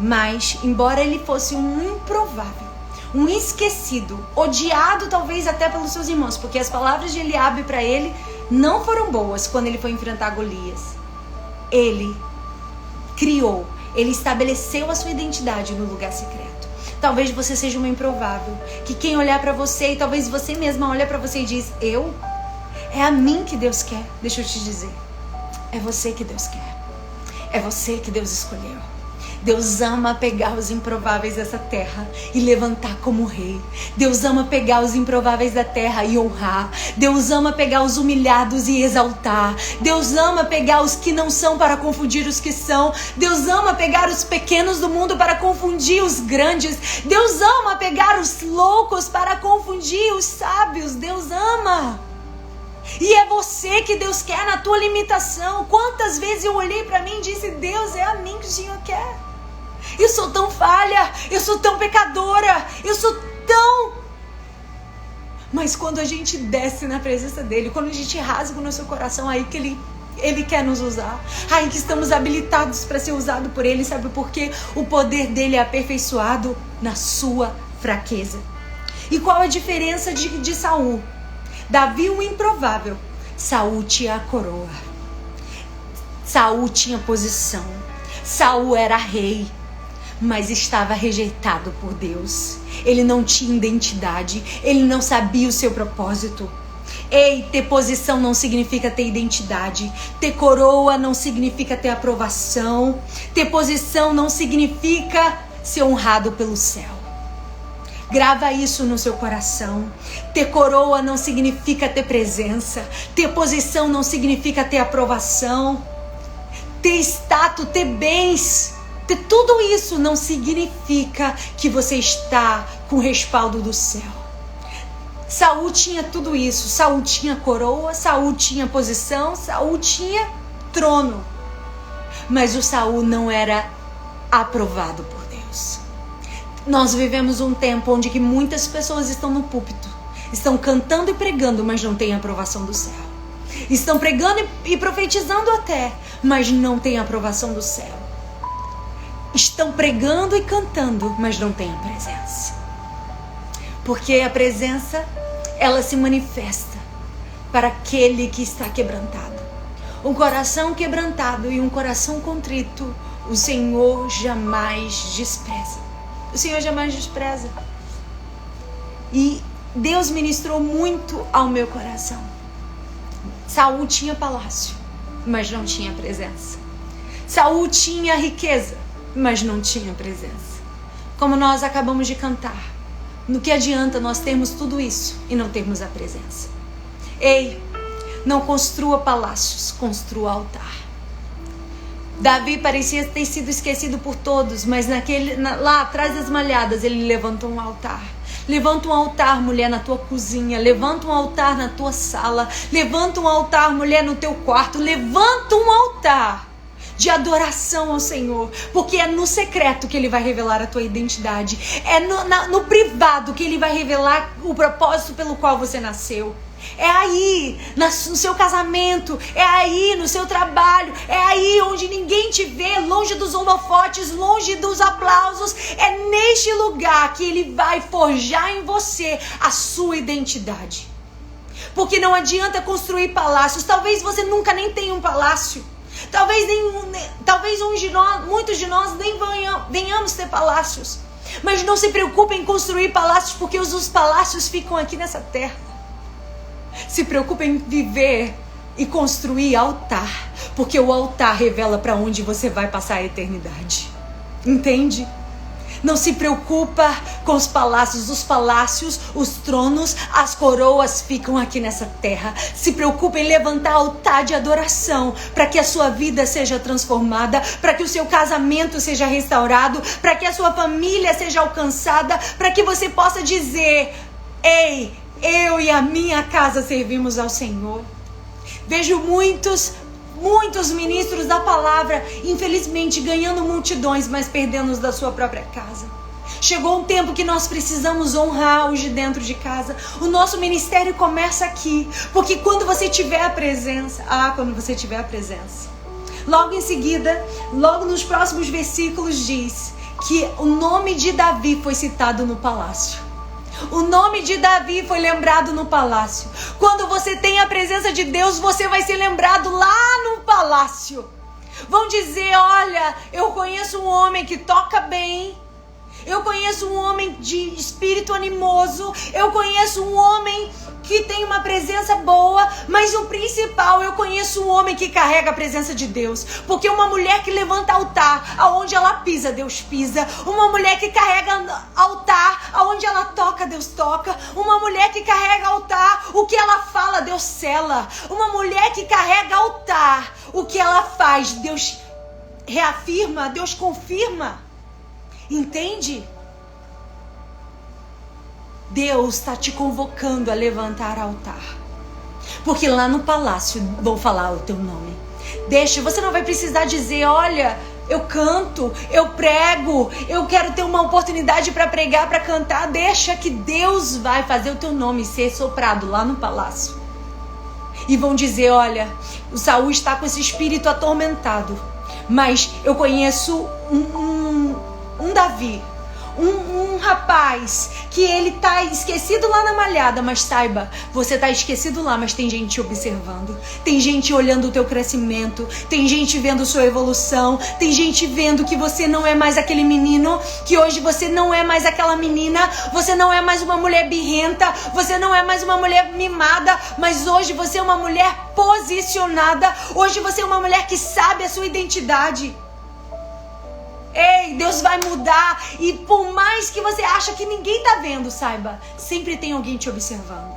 S3: Mas, embora ele fosse um improvável, um esquecido, odiado talvez até pelos seus irmãos, porque as palavras de Eliabe para ele não foram boas quando ele foi enfrentar Golias. Ele criou, ele estabeleceu a sua identidade no lugar secreto. Talvez você seja uma improvável, que quem olhar para você, e talvez você mesma olha para você e diz: é a mim que Deus quer. Deixa eu te dizer, é você que Deus quer, é você que Deus escolheu. Deus ama pegar os improváveis dessa terra e levantar como rei. Deus ama pegar os improváveis da terra e honrar. Deus ama pegar os humilhados e exaltar. Deus ama pegar os que não são para confundir os que são. Deus ama pegar os pequenos do mundo para confundir os grandes. Deus ama pegar os loucos para confundir os sábios. Deus ama. E é você que Deus quer na tua limitação. Quantas vezes eu olhei para mim e disse: Deus, é a mim que o Senhor quer. Eu sou tão falha, eu sou tão pecadora, eu sou tão... Mas quando a gente desce na presença dele, quando a gente rasga o nosso coração, aí que ele quer nos usar. Aí que estamos habilitados para ser usado por ele. Sabe por quê? O poder dele é aperfeiçoado na sua fraqueza. E qual a diferença de Saul? Davi, um improvável. Saul tinha a coroa. Saul tinha posição. Saul era rei, mas estava rejeitado por Deus. Ele não tinha identidade. Ele não sabia o seu propósito. Ei, ter posição não significa ter identidade. Ter coroa não significa ter aprovação. Ter posição não significa ser honrado pelo céu. Grava isso no seu coração. Ter coroa não significa ter presença. Ter posição não significa ter aprovação. Ter status, ter bens, ter tudo isso não significa que você está com o respaldo do céu. Saul tinha tudo isso. Saul tinha coroa, Saul tinha posição, Saul tinha trono. Mas o Saul não era aprovado por Deus. Nós vivemos um tempo onde que muitas pessoas estão no púlpito, estão cantando e pregando, mas não têm aprovação do céu. Estão pregando e profetizando até, mas não têm aprovação do céu. Estão pregando e cantando, mas não têm a presença. Porque a presença, ela se manifesta para aquele que está quebrantado. Um coração quebrantado e um coração contrito, o Senhor jamais despreza. O Senhor jamais despreza. E Deus ministrou muito ao meu coração. Saul tinha palácio, mas não tinha presença. Saul tinha riqueza, mas não tinha presença. Como nós acabamos de cantar, no que adianta nós termos tudo isso e não termos a presença? Ei, não construa palácios, construa altar. Davi parecia ter sido esquecido por todos, mas lá atrás das malhadas ele levantou um altar. Levanta um altar, mulher, na tua cozinha. Levanta um altar na tua sala. Levanta um altar, mulher, no teu quarto. Levanta um altar de adoração ao Senhor, porque é no secreto que Ele vai revelar a tua identidade. É no privado que Ele vai revelar o propósito pelo qual você nasceu. É aí, no seu casamento, é aí no seu trabalho, é aí onde ninguém te vê, longe dos holofotes, longe dos aplausos. É neste lugar que Ele vai forjar em você a sua identidade. Porque não adianta construir palácios. Talvez você nunca nem tenha um palácio. Talvez muitos de nós nem venhamos ter palácios. Mas não se preocupe em construir palácios, porque os palácios ficam aqui nessa terra. Se preocupe em viver e construir altar, porque o altar revela para onde você vai passar a eternidade. Entende? Não se preocupa com os palácios, os tronos, as coroas ficam aqui nessa terra. Se preocupa em levantar altar de adoração, para que a sua vida seja transformada, para que o seu casamento seja restaurado, para que a sua família seja alcançada, para que você possa dizer: ei, eu e a minha casa servimos ao Senhor. Vejo muitos ministros da palavra, infelizmente, ganhando multidões, mas perdendo os da sua própria casa. Chegou um tempo que nós precisamos honrar os de dentro de casa. O nosso ministério começa aqui, porque quando você tiver a presença, logo em seguida, logo nos próximos versículos diz que o nome de Davi foi citado no palácio. O nome de Davi foi lembrado no palácio. Quando você tem a presença de Deus, você vai ser lembrado lá no palácio. Vão dizer: olha, eu conheço um homem que toca bem. Eu conheço um homem de espírito animoso. Eu conheço um homem que tem uma presença boa. Mas o principal, eu conheço um homem que carrega a presença de Deus. Porque uma mulher que levanta altar, aonde ela pisa, Deus pisa. Uma mulher que carrega altar, aonde ela toca, Deus toca. Uma mulher que carrega altar, o que ela fala, Deus sela. Uma mulher que carrega altar, o que ela faz, Deus reafirma, Deus confirma. Entende? Deus está te convocando a levantar altar. Porque lá no palácio vão falar o teu nome. Você não vai precisar dizer: olha, eu canto, eu prego, eu quero ter uma oportunidade para pregar, para cantar. Deixa que Deus vai fazer o teu nome ser soprado lá no palácio. E vão dizer: olha, o Saul está com esse espírito atormentado, mas eu conheço um Davi, um rapaz que ele tá esquecido lá na malhada, mas saiba, você tá esquecido lá, mas tem gente te observando, tem gente olhando o teu crescimento, tem gente vendo sua evolução, tem gente vendo que você não é mais aquele menino, que hoje você não é mais aquela menina, você não é mais uma mulher birrenta, você não é mais uma mulher mimada, mas hoje você é uma mulher posicionada, hoje você é uma mulher que sabe a sua identidade. Ei, Deus vai mudar, e por mais que você acha que ninguém tá vendo, saiba, sempre tem alguém te observando.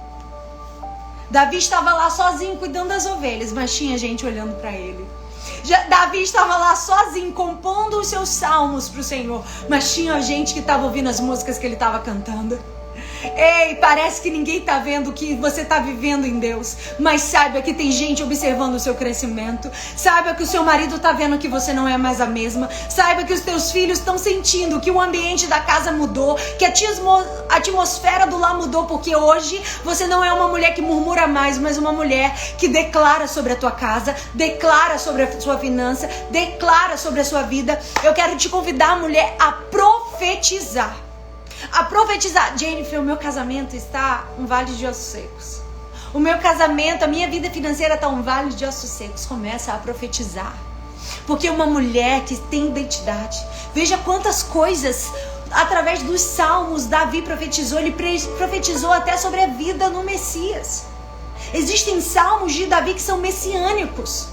S3: Davi estava lá sozinho cuidando das ovelhas, mas tinha gente olhando para ele. Davi estava lá sozinho compondo os seus salmos para o Senhor, mas tinha gente que estava ouvindo as músicas que ele estava cantando. Ei, parece que ninguém está vendo o que você está vivendo em Deus, mas saiba que tem gente observando o seu crescimento. Saiba que o seu marido está vendo que você não é mais a mesma. Saiba que os teus filhos estão sentindo que o ambiente da casa mudou, que a atmosfera do lar mudou, porque hoje você não é uma mulher que murmura mais, mas uma mulher que declara sobre a tua casa, declara sobre a sua finança, declara sobre a sua vida. Eu quero te convidar, mulher, a profetizar. A profetizar. Jennifer, o meu casamento está um vale de ossos secos. O meu casamento, a minha vida financeira está um vale de ossos secos. Começa a profetizar. Porque uma mulher que tem identidade, veja quantas coisas, através dos salmos, Davi profetizou. Ele profetizou até sobre a vida no Messias. Existem salmos de Davi que são messiânicos,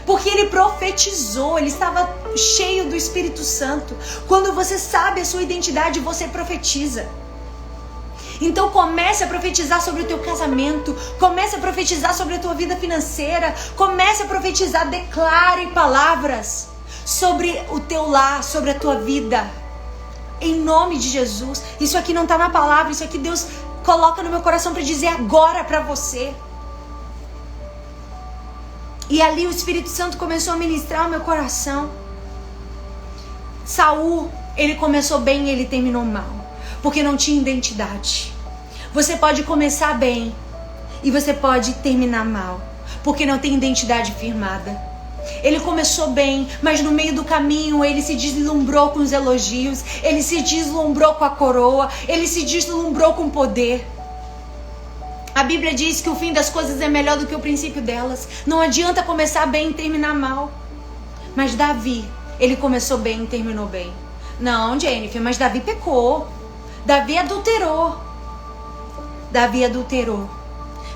S3: porque ele profetizou, ele estava cheio do Espírito Santo. Quando você sabe a sua identidade, você profetiza. Então comece a profetizar sobre o teu casamento, comece a profetizar sobre a tua vida financeira, comece a profetizar, declare palavras sobre o teu lar, sobre a tua vida. Em nome de Jesus. Isso aqui não está na palavra, isso aqui Deus coloca no meu coração para dizer agora para você. E ali o Espírito Santo começou a ministrar o meu coração. Saul, ele começou bem e ele terminou mal, porque não tinha identidade. Você pode começar bem e você pode terminar mal, porque não tem identidade firmada. Ele começou bem, mas no meio do caminho ele se deslumbrou com os elogios, ele se deslumbrou com a coroa, ele se deslumbrou com o poder. A Bíblia diz que o fim das coisas é melhor do que o princípio delas. Não adianta começar bem e terminar mal. Mas Davi, ele começou bem e terminou bem. Não, Jennifer, mas Davi pecou. Davi adulterou. Davi adulterou.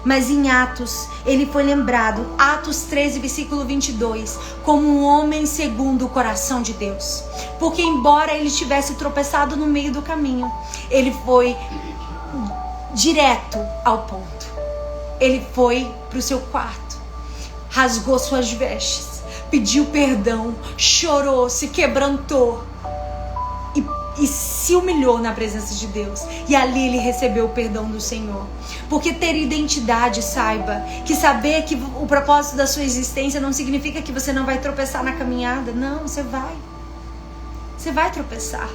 S3: Mas em Atos, ele foi lembrado, Atos 13, versículo 22, como um homem segundo o coração de Deus. Porque embora ele tivesse tropeçado no meio do caminho, ele foi direto ao ponto. Ele foi para o seu quarto, rasgou suas vestes, pediu perdão, chorou, se quebrantou e se humilhou na presença de Deus. E ali ele recebeu o perdão do Senhor. Porque ter identidade, saiba, que saber que o propósito da sua existência não significa que você não vai tropeçar na caminhada. Não, você vai. Você vai tropeçar.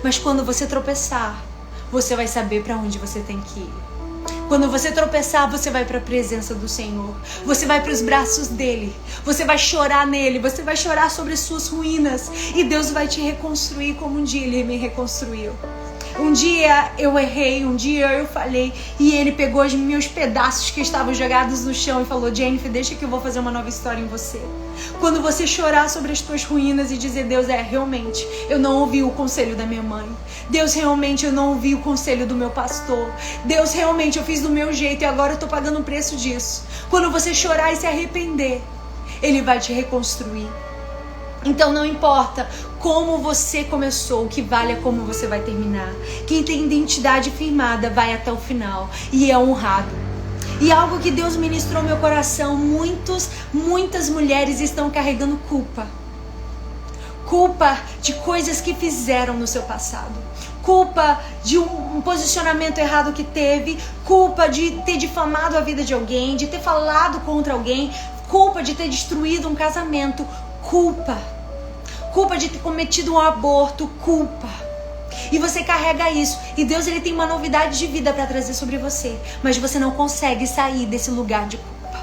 S3: Mas quando você tropeçar, você vai saber para onde você tem que ir. Quando você tropeçar, você vai para a presença do Senhor. Você vai para os braços dele. Você vai chorar nele. Você vai chorar sobre suas ruínas. E Deus vai te reconstruir como um dia ele me reconstruiu. Um dia eu errei, um dia eu falhei. E ele pegou os meus pedaços que estavam jogados no chão e falou: Jennifer, deixa que eu vou fazer uma nova história em você. Quando você chorar sobre as tuas ruínas e dizer: Deus, realmente, eu não ouvi o conselho da minha mãe. Deus, realmente, eu não ouvi o conselho do meu pastor. Deus, realmente, eu fiz do meu jeito e agora eu tô pagando o preço disso. Quando você chorar e se arrepender, ele vai te reconstruir. Então não importa como você começou, o que vale é como você vai terminar. Quem tem identidade firmada vai até o final e é honrado. E algo que Deus ministrou no meu coração, muitas mulheres estão carregando culpa. Culpa de coisas que fizeram no seu passado. Culpa de um posicionamento errado que teve. Culpa de ter difamado a vida de alguém, de ter falado contra alguém. Culpa de ter destruído um casamento. Culpa de ter cometido um aborto. Culpa. E você carrega isso. E Deus, ele tem uma novidade de vida para trazer sobre você. Mas você não consegue sair desse lugar de culpa.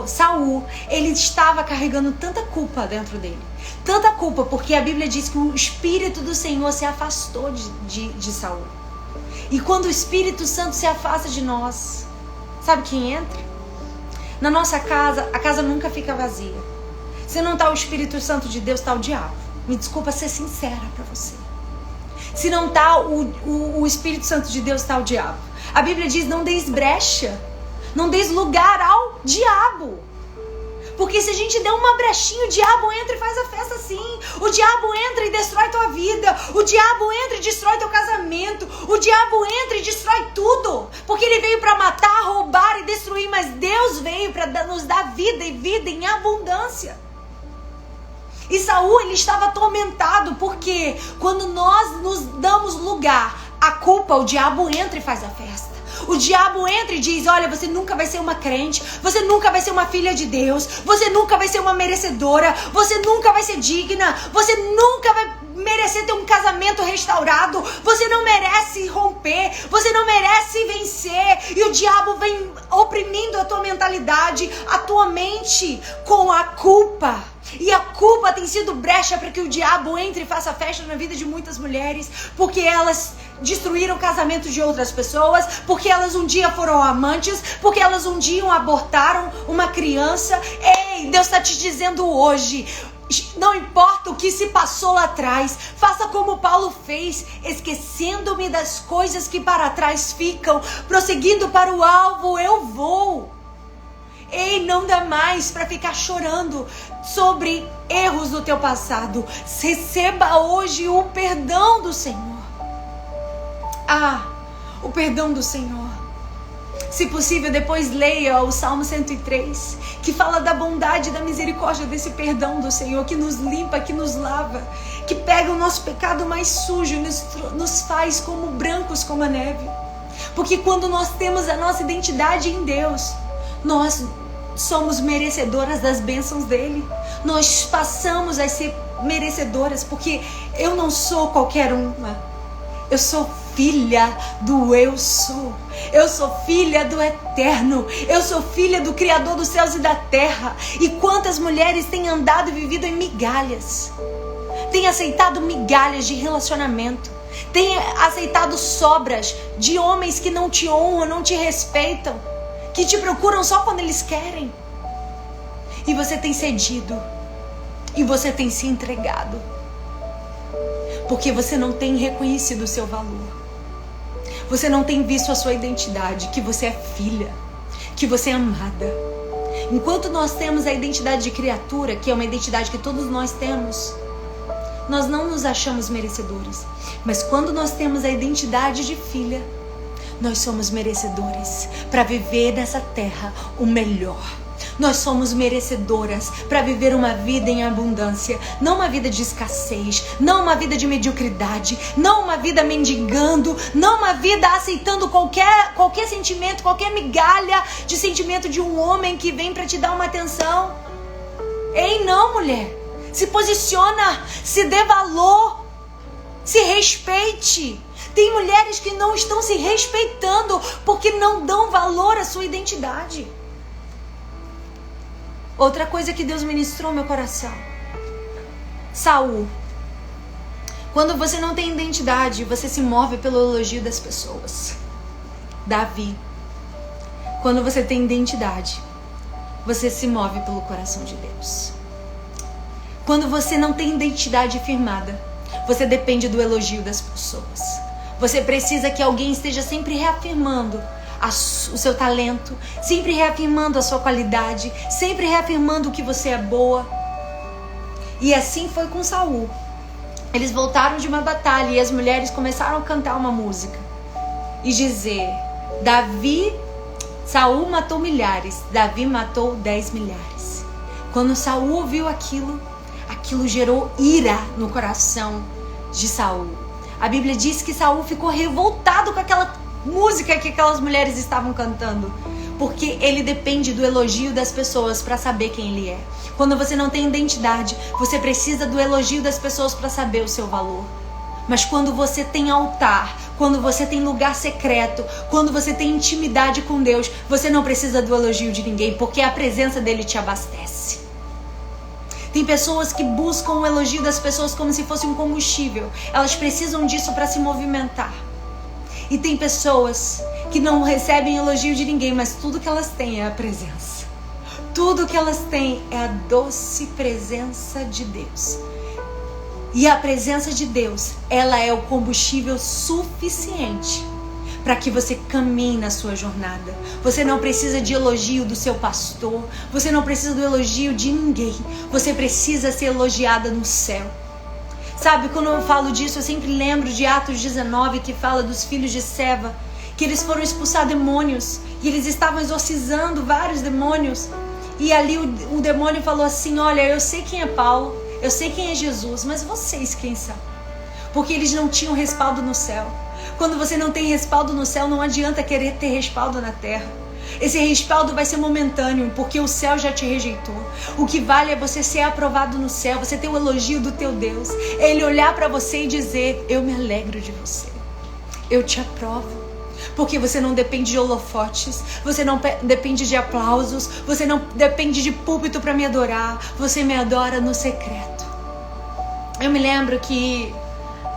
S3: Saul, ele estava carregando tanta culpa dentro dele. Tanta culpa, porque a Bíblia diz que o Espírito do Senhor se afastou de Saul. E quando o Espírito Santo se afasta de nós, sabe quem entra? Na nossa casa, a casa nunca fica vazia. Se não está o Espírito Santo de Deus, está o diabo. Me desculpa ser sincera para você. Se não está o Espírito Santo de Deus, está o diabo. A Bíblia diz, não deis brecha, não deis lugar ao diabo. Porque se a gente der uma brechinha, o diabo entra e faz a festa assim. O diabo entra e destrói tua vida. O diabo entra e destrói teu casamento. O diabo entra e destrói tudo. Porque ele veio para matar, roubar e destruir. Mas Deus veio para nos dar vida e vida em abundância. E Saul, ele estava atormentado. Porque quando nós nos damos lugar à culpa, o diabo entra e faz a festa. O diabo entra e diz, olha, você nunca vai ser uma crente, você nunca vai ser uma filha de Deus, você nunca vai ser uma merecedora, você nunca vai ser digna, você nunca vai merecer ter um casamento restaurado, você não merece romper, você não merece vencer. E o diabo vem oprimindo a tua mentalidade, a tua mente com a culpa. E a culpa tem sido brecha para que o diabo entre e faça festa na vida de muitas mulheres, porque elas destruíram o casamento de outras pessoas, porque elas um dia foram amantes, porque elas um dia abortaram uma criança. Ei, Deus está te dizendo hoje, não importa o que se passou lá atrás, faça como Paulo fez, esquecendo-me das coisas que para trás ficam, prosseguindo para o alvo, eu vou. Ei, não dá mais para ficar chorando sobre erros do teu passado. Receba hoje o perdão do Senhor. O perdão do Senhor. Se possível, depois leia o Salmo 103, que fala da bondade e da misericórdia desse perdão do Senhor, que nos limpa, que nos lava, que pega o nosso pecado mais sujo e nos faz como brancos como a neve. Porque quando nós temos a nossa identidade em Deus, nós somos merecedoras das bênçãos dele. Nós passamos a ser merecedoras, porque eu não sou qualquer uma. Eu sou filha do eu sou. Eu sou filha do eterno. Eu sou filha do Criador dos céus e da terra. E quantas mulheres têm andado e vivido em migalhas? Têm aceitado migalhas de relacionamento. Têm aceitado sobras de homens que não te honram, não te respeitam, que te procuram só quando eles querem. E você tem cedido. E você tem se entregado. Porque você não tem reconhecido o seu valor. Você não tem visto a sua identidade, que você é filha, que você é amada. Enquanto nós temos a identidade de criatura, que é uma identidade que todos nós temos, nós não nos achamos merecedores. Mas quando nós temos a identidade de filha, nós somos merecedores para viver nessa terra o melhor. Nós somos merecedoras para viver uma vida em abundância, não uma vida de escassez, não uma vida de mediocridade, não uma vida mendigando, não uma vida aceitando qualquer sentimento, qualquer migalha de sentimento de um homem que vem para te dar uma atenção. Ei, não, mulher. Se posiciona, se dê valor, se respeite. Tem mulheres que não estão se respeitando porque não dão valor à sua identidade. Outra coisa que Deus ministrou no meu coração. Saul. Quando você não tem identidade, você se move pelo elogio das pessoas. Davi. Quando você tem identidade, você se move pelo coração de Deus. Quando você não tem identidade firmada, você depende do elogio das pessoas. Você precisa que alguém esteja sempre reafirmando o seu talento, sempre reafirmando a sua qualidade, sempre reafirmando que você é boa. E assim foi com Saul. Eles voltaram de uma batalha e as mulheres começaram a cantar uma música e dizer: Saul matou milhares, Davi matou 10 milhares. Quando Saul ouviu aquilo gerou ira no coração de Saul. A Bíblia diz que Saul ficou revoltado com aquela música que aquelas mulheres estavam cantando, porque ele depende do elogio das pessoas para saber quem ele é. Quando você não tem identidade, você precisa do elogio das pessoas para saber o seu valor. Mas quando você tem altar, quando você tem lugar secreto, quando você tem intimidade com Deus, você não precisa do elogio de ninguém, porque a presença dele te abastece. Tem pessoas que buscam o elogio das pessoas como se fosse um combustível. Elas precisam disso para se movimentar. E tem pessoas que não recebem elogio de ninguém, mas tudo que elas têm é a presença. Tudo que elas têm é a doce presença de Deus. E a presença de Deus, ela é o combustível suficiente para que você caminhe na sua jornada. Você não precisa de elogio do seu pastor. Você não precisa do elogio de ninguém. Você precisa ser elogiada no céu. Sabe, quando eu falo disso, eu sempre lembro de Atos 19, que fala dos filhos de Seva, que eles foram expulsar demônios. E eles estavam exorcizando vários demônios. E ali o demônio falou assim: olha, eu sei quem é Paulo, eu sei quem é Jesus, mas vocês quem são? Porque eles não tinham respaldo no céu. Quando você não tem respaldo no céu, não adianta querer ter respaldo na terra. Esse respaldo vai ser momentâneo, porque o céu já te rejeitou. O que vale é você ser aprovado no céu, você ter o elogio do teu Deus. É Ele olhar para você e dizer: eu me alegro de você, eu te aprovo. Porque você não depende de holofotes, você não depende de aplausos, você não depende de púlpito para me adorar, você me adora no secreto. Eu me lembro que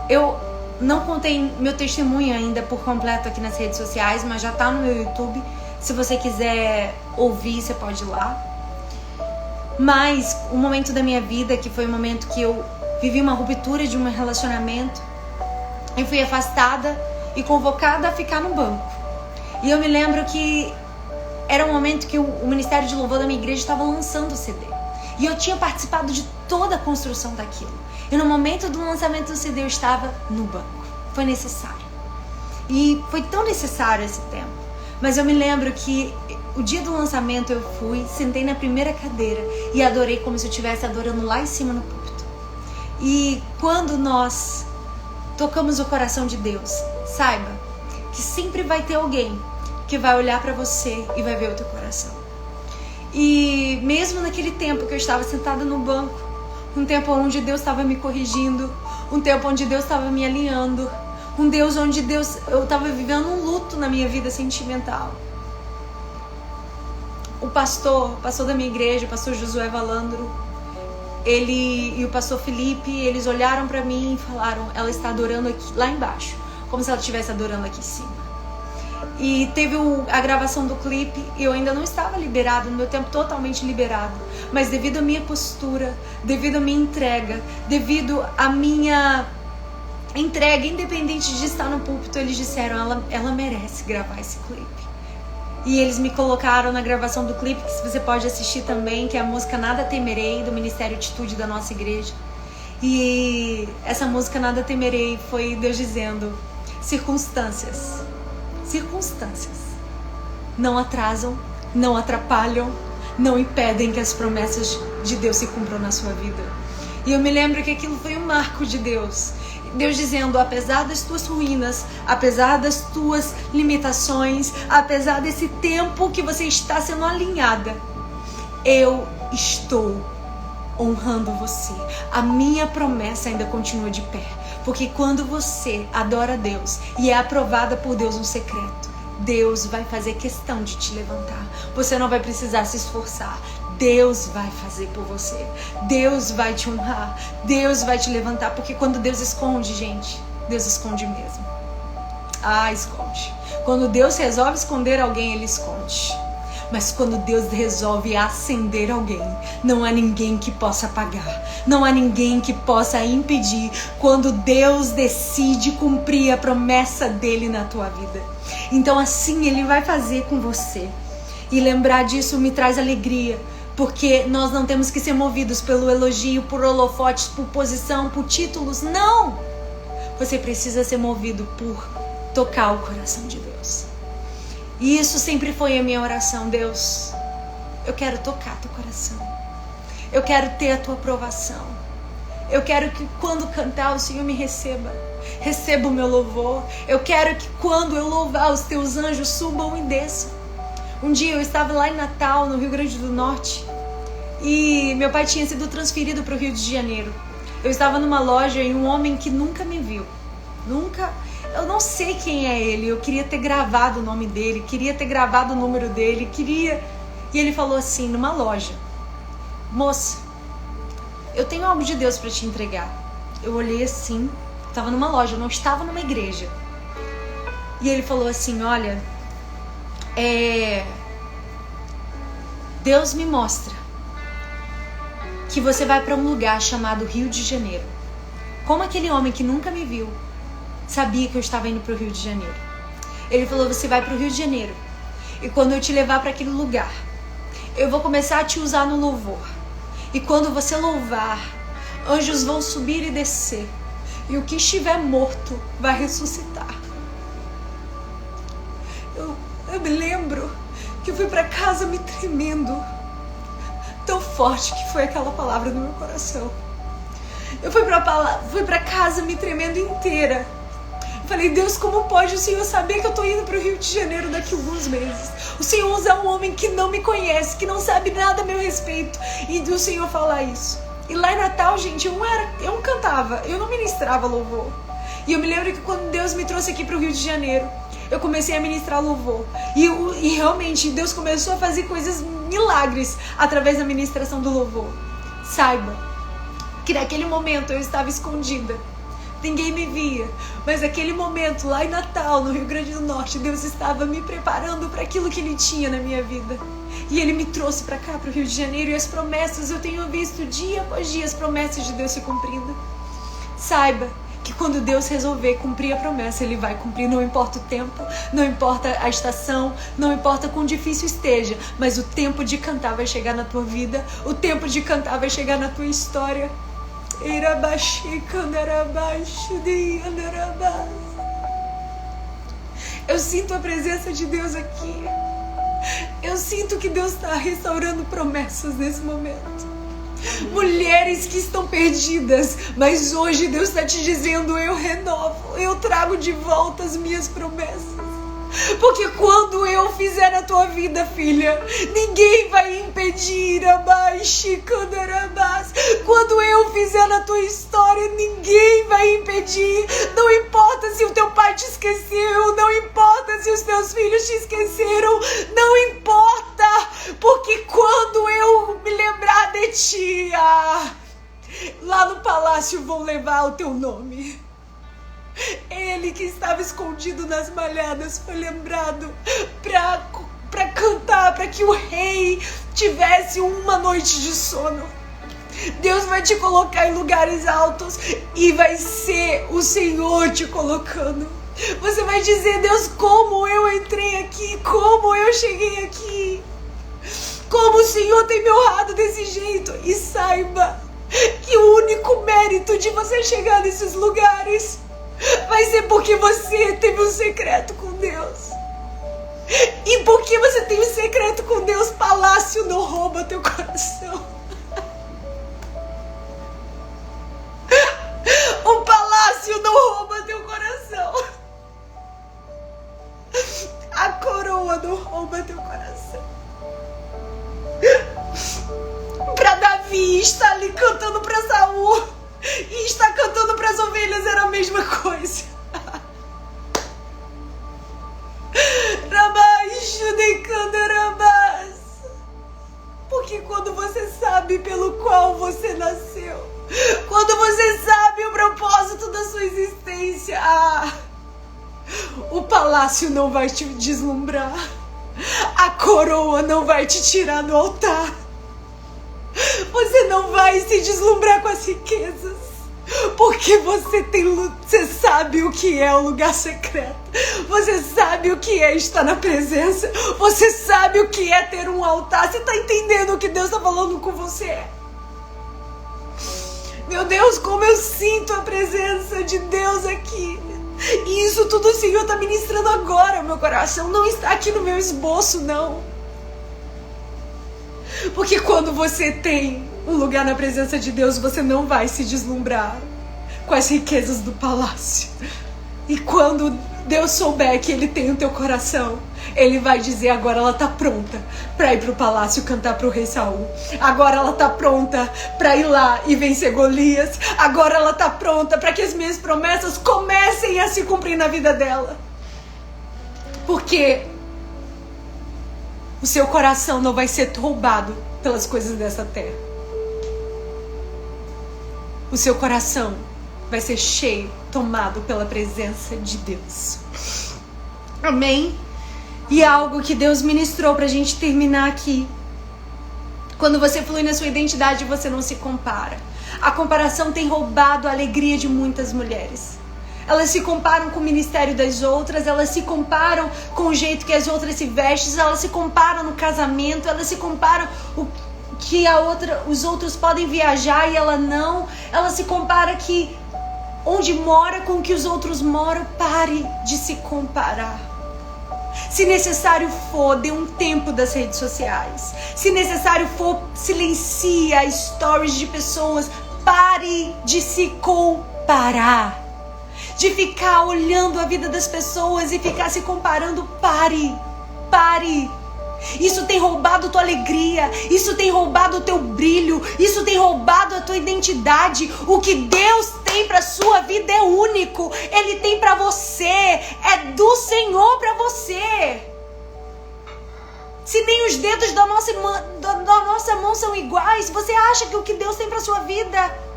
S3: eu não contei meu testemunho ainda por completo aqui nas redes sociais, mas já tá no meu YouTube. Se você quiser ouvir, você pode ir lá. Mas um momento da minha vida, que foi um momento que eu vivi uma ruptura de um relacionamento, eu fui afastada e convocada a ficar no banco. E eu me lembro que era um momento que o Ministério de Louvor da minha igreja estava lançando o CD. E eu tinha participado de toda a construção daquilo. E no momento do lançamento do CD eu estava no banco. Foi necessário. E foi tão necessário esse tempo. Mas eu me lembro que o dia do lançamento eu fui, sentei na primeira cadeira e adorei como se eu estivesse adorando lá em cima no púlpito. E quando nós tocamos o coração de Deus, saiba que sempre vai ter alguém que vai olhar para você e vai ver o teu coração. E mesmo naquele tempo que eu estava sentada no banco, um tempo onde Deus estava me corrigindo, um tempo onde Deus estava me alinhando, eu estava vivendo um luto na minha vida sentimental. O pastor da minha igreja, o pastor Josué Valandro, ele e o pastor Felipe, eles olharam para mim e falaram: ela está adorando aqui, lá embaixo, como se ela estivesse adorando aqui em cima. E teve a gravação do clipe e eu ainda não estava liberado, no meu tempo totalmente liberado. Mas devido à minha postura, devido à minha entrega, devido à minha entrega, independente de estar no púlpito, eles disseram: ela merece gravar esse clipe. E eles me colocaram na gravação do clipe, que você pode assistir também, que é a música Nada Temerei, do Ministério Atitude da nossa igreja. E essa música Nada Temerei foi Deus dizendo: circunstâncias não atrasam, não atrapalham, não impedem que as promessas de Deus se cumpram na sua vida. E eu me lembro que aquilo foi um marco de Deus. Deus dizendo: apesar das tuas ruínas, apesar das tuas limitações, apesar desse tempo que você está sendo alinhada, eu estou honrando você. A minha promessa ainda continua de pé. Porque quando você adora a Deus e é aprovada por Deus no secreto, Deus vai fazer questão de te levantar. Você não vai precisar se esforçar. Deus vai fazer por você. Deus vai te honrar. Deus vai te levantar. Porque quando Deus esconde, gente, Deus esconde mesmo. Esconde. Quando Deus resolve esconder alguém, Ele esconde. Mas quando Deus resolve acender alguém, não há ninguém que possa apagar. Não há ninguém que possa impedir. Quando Deus decide cumprir a promessa dele na tua vida. Então assim Ele vai fazer com você. E lembrar disso me traz alegria. Porque nós não temos que ser movidos pelo elogio, por holofotes, por posição, por títulos. Não! Você precisa ser movido por tocar o coração de Deus. E isso sempre foi a minha oração. Deus, eu quero tocar teu coração. Eu quero ter a tua aprovação. Eu quero que quando cantar o Senhor me receba. Receba o meu louvor. Eu quero que quando eu louvar os teus anjos subam e desçam. Um dia eu estava lá em Natal, no Rio Grande do Norte. E meu pai tinha sido transferido para o Rio de Janeiro. Eu estava numa loja e um homem que nunca me viu. Eu não sei quem é ele. Eu queria ter gravado o nome dele. Queria ter gravado o número dele. E ele falou assim, numa loja: moça, eu tenho algo de Deus para te entregar. Eu olhei assim, estava numa loja, eu não estava numa igreja. E ele falou assim, olha, Deus me mostra que você vai para um lugar chamado Rio de Janeiro. Como aquele homem que nunca me viu sabia que eu estava indo para o Rio de Janeiro. Ele falou, você vai para o Rio de Janeiro. E quando eu te levar para aquele lugar, eu vou começar a te usar no louvor. E quando você louvar, anjos vão subir e descer. E o que estiver morto vai ressuscitar. Eu me lembro que eu fui para casa me tremendo. Tão forte que foi aquela palavra no meu coração. Eu fui pra casa me tremendo inteira. Falei, Deus, como pode o Senhor saber que eu tô indo pro Rio de Janeiro daqui a alguns meses? O Senhor usa um homem que não me conhece, que não sabe nada a meu respeito, e do Senhor falar isso. E lá em Natal, gente, eu não cantava, eu não ministrava louvor. E eu me lembro que quando Deus me trouxe aqui pro Rio de Janeiro, eu comecei a ministrar louvor. E realmente Deus começou a fazer coisas, milagres, através da ministração do louvor. Saiba que naquele momento eu estava escondida. Ninguém me via. Mas naquele momento, lá em Natal, no Rio Grande do Norte, Deus estava me preparando para aquilo que Ele tinha na minha vida. E Ele me trouxe para cá, para o Rio de Janeiro. E as promessas, eu tenho visto dia após dia as promessas de Deus se cumprindo. Saiba que quando Deus resolver cumprir a promessa, Ele vai cumprir. Não importa o tempo, não importa a estação, não importa quão difícil esteja, mas o tempo de cantar vai chegar na tua vida, o tempo de cantar vai chegar na tua história. Eu sinto a presença de Deus aqui. Eu sinto que Deus está restaurando promessas nesse momento. Mulheres que estão perdidas, mas hoje Deus está te dizendo, eu renovo, eu trago de volta as minhas promessas. Porque quando eu fizer na tua vida, filha, ninguém vai impedir. Quando eu fizer na tua história, ninguém vai impedir. Não importa se o teu pai te esqueceu, não importa se os teus filhos te esqueceram, não importa, porque quando eu me lembrar de ti, lá no palácio vão levar o teu nome. Ele que estava escondido nas malhadas foi lembrado para cantar, para que o rei tivesse uma noite de sono. Deus vai te colocar em lugares altos e vai ser o Senhor te colocando. Você vai dizer, Deus, como eu entrei aqui, como eu cheguei aqui, como o Senhor tem me honrado desse jeito. E saiba que o único mérito de você chegar nesses lugares vai ser porque você teve um secreto com Deus. E porque você tem um secreto com Deus, palácio não rouba teu coração. O palácio não rouba teu coração. A coroa não rouba teu coração. Para Davi estar ali cantando para Saul e está cantando para as ovelhas era a mesma coisa. Porque quando você sabe pelo qual você nasceu, quando você sabe o propósito da sua existência, o palácio não vai te deslumbrar, a coroa não vai te tirar do altar. Você não vai se deslumbrar com as riquezas, porque você sabe o que é o lugar secreto. Você sabe o que é estar na presença. Você sabe o que é ter um altar. Você está entendendo o que Deus está falando com você? Meu Deus, como eu sinto a presença de Deus aqui. E isso tudo o Senhor está ministrando agora. Meu coração não está aqui no meu esboço, não. Porque quando você tem um lugar na presença de Deus, você não vai se deslumbrar com as riquezas do palácio. E quando Deus souber que Ele tem o teu coração, Ele vai dizer, agora ela está pronta para ir para o palácio cantar para o rei Saul. Agora ela está pronta para ir lá e vencer Golias. Agora ela está pronta para que as minhas promessas comecem a se cumprir na vida dela. Porque o seu coração não vai ser roubado pelas coisas dessa terra. o seu coração vai ser cheio, tomado pela presença de Deus. Amém? E algo que Deus ministrou pra gente terminar aqui. Quando você flui na sua identidade, você não se compara. A comparação tem roubado a alegria de muitas mulheres. Elas se comparam com o ministério das outras, elas se comparam com o jeito que as outras se vestem, elas se comparam no casamento, elas se comparam o que os outros podem viajar e ela não. Ela se compara que onde mora com o que os outros moram. Pare de se comparar. Se necessário for, dê um tempo das redes sociais. Se necessário for, silencie as stories de pessoas. Pare de se comparar. De ficar olhando a vida das pessoas e ficar se comparando. Pare. Isso tem roubado tua alegria. Isso tem roubado o teu brilho. Isso tem roubado a tua identidade. O que Deus tem para sua vida é único. Ele tem para você. É do Senhor para você. Se nem os dedos da nossa mão são iguais, você acha que o que Deus tem para sua vida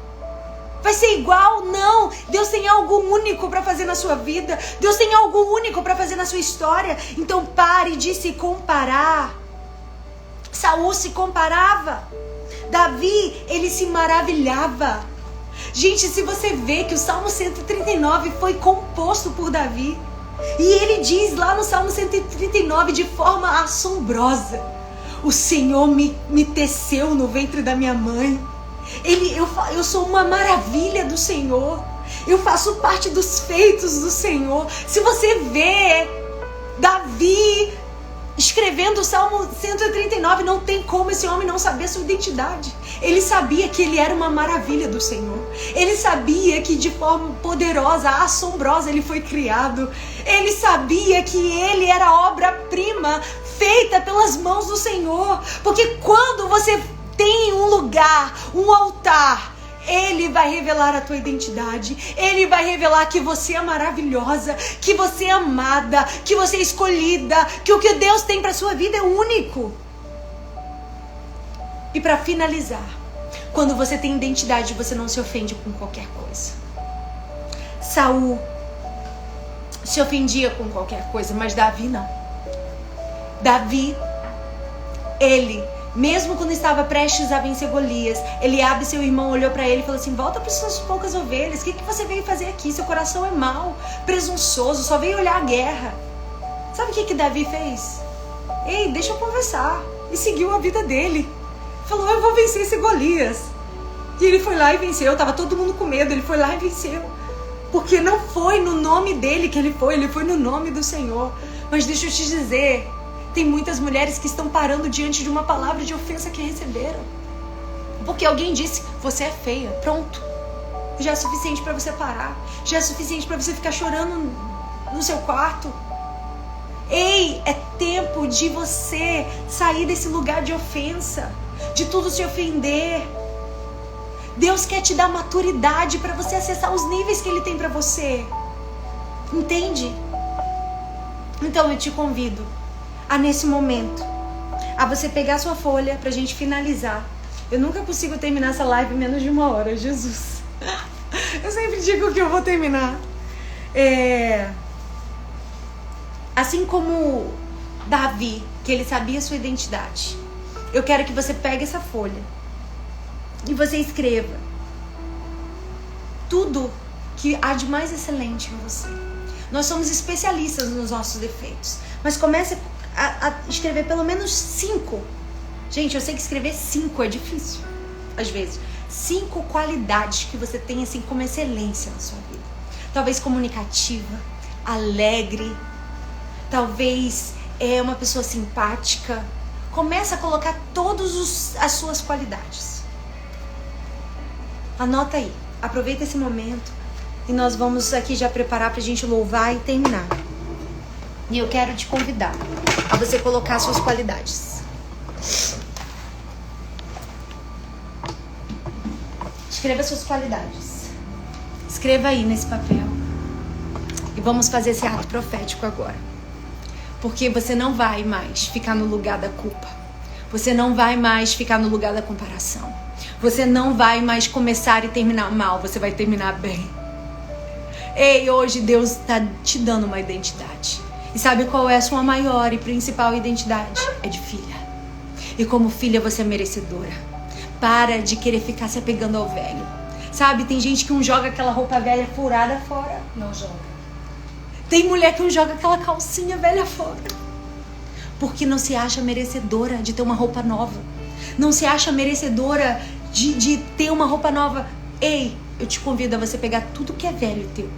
S3: vai ser igual? Não. Deus tem algo único para fazer na sua vida. Deus tem algo único para fazer na sua história. Então pare de se comparar. Saul se comparava. Davi, ele se maravilhava. Gente, se você vê que o Salmo 139 foi composto por Davi, e ele diz lá no Salmo 139 de forma assombrosa: o Senhor me teceu no ventre da minha mãe. Eu sou uma maravilha do Senhor. Eu faço parte dos feitos do Senhor. Se você vê Davi escrevendo o Salmo 139, não tem como esse homem não saber sua identidade. Ele sabia que ele era uma maravilha do Senhor. Ele sabia que de forma poderosa, assombrosa, ele foi criado. Ele sabia que ele era obra-prima feita pelas mãos do Senhor. Porque quando você tem um lugar, um altar, Ele vai revelar a tua identidade. Ele vai revelar que você é maravilhosa, que você é amada, que você é escolhida, que o que Deus tem para sua vida é único. E para finalizar, quando você tem identidade, você não se ofende com qualquer coisa. Saul se ofendia com qualquer coisa, mas Davi não. Davi, ele, mesmo quando estava prestes a vencer Golias, Eliabe, seu irmão, olhou para ele e falou assim: volta para suas poucas ovelhas, o que você veio fazer aqui? Seu coração é mau, presunçoso, só veio olhar a guerra. Sabe o que Davi fez? Ei, deixa eu conversar. E seguiu a vida dele. Falou: eu vou vencer esse Golias. E ele foi lá e venceu. Tava todo mundo com medo, ele foi lá e venceu. Porque não foi no nome dele que ele foi no nome do Senhor. Mas deixa eu te dizer, tem muitas mulheres que estão parando diante de uma palavra de ofensa que receberam. Porque alguém disse: você é feia. Pronto. Já é suficiente para você parar. Já é suficiente para você ficar chorando no seu quarto. Ei, é tempo de você sair desse lugar de ofensa, de tudo se ofender. Deus quer te dar maturidade para você acessar os níveis que Ele tem para você. Entende? Então eu te convido a, nesse momento, a você pegar sua folha pra gente finalizar. Eu nunca consigo terminar essa live em menos de 1 hora, Jesus. Eu sempre digo que eu vou terminar. Assim como Davi, que ele sabia sua identidade, eu quero que você pegue essa folha e você escreva tudo que há de mais excelente em você. Nós somos especialistas nos nossos defeitos, mas comece a escrever pelo menos 5. Gente, eu sei que escrever 5 é difícil, às vezes. 5 qualidades que você tem assim como excelência na sua vida. Talvez comunicativa, alegre, talvez uma pessoa simpática. Começa a colocar todas as suas qualidades. Anota aí, aproveita esse momento e nós vamos aqui já preparar pra gente louvar e terminar. E eu quero te convidar a você colocar suas qualidades. Escreva suas qualidades. Escreva aí nesse papel. E vamos fazer esse ato profético agora. Porque você não vai mais ficar no lugar da culpa. Você não vai mais ficar no lugar da comparação. Você não vai mais começar e terminar mal, você vai terminar bem. Ei, hoje Deus está te dando uma identidade. E sabe qual é a sua maior e principal identidade? É de filha. E como filha você é merecedora. Para de querer ficar se apegando ao velho. Sabe, tem gente que não joga aquela roupa velha furada fora.
S2: Não joga.
S3: Tem mulher que não joga aquela calcinha velha fora. Porque não se acha merecedora de ter uma roupa nova. Não se acha merecedora de ter uma roupa nova. Ei, eu te convido a você pegar tudo que é velho teu.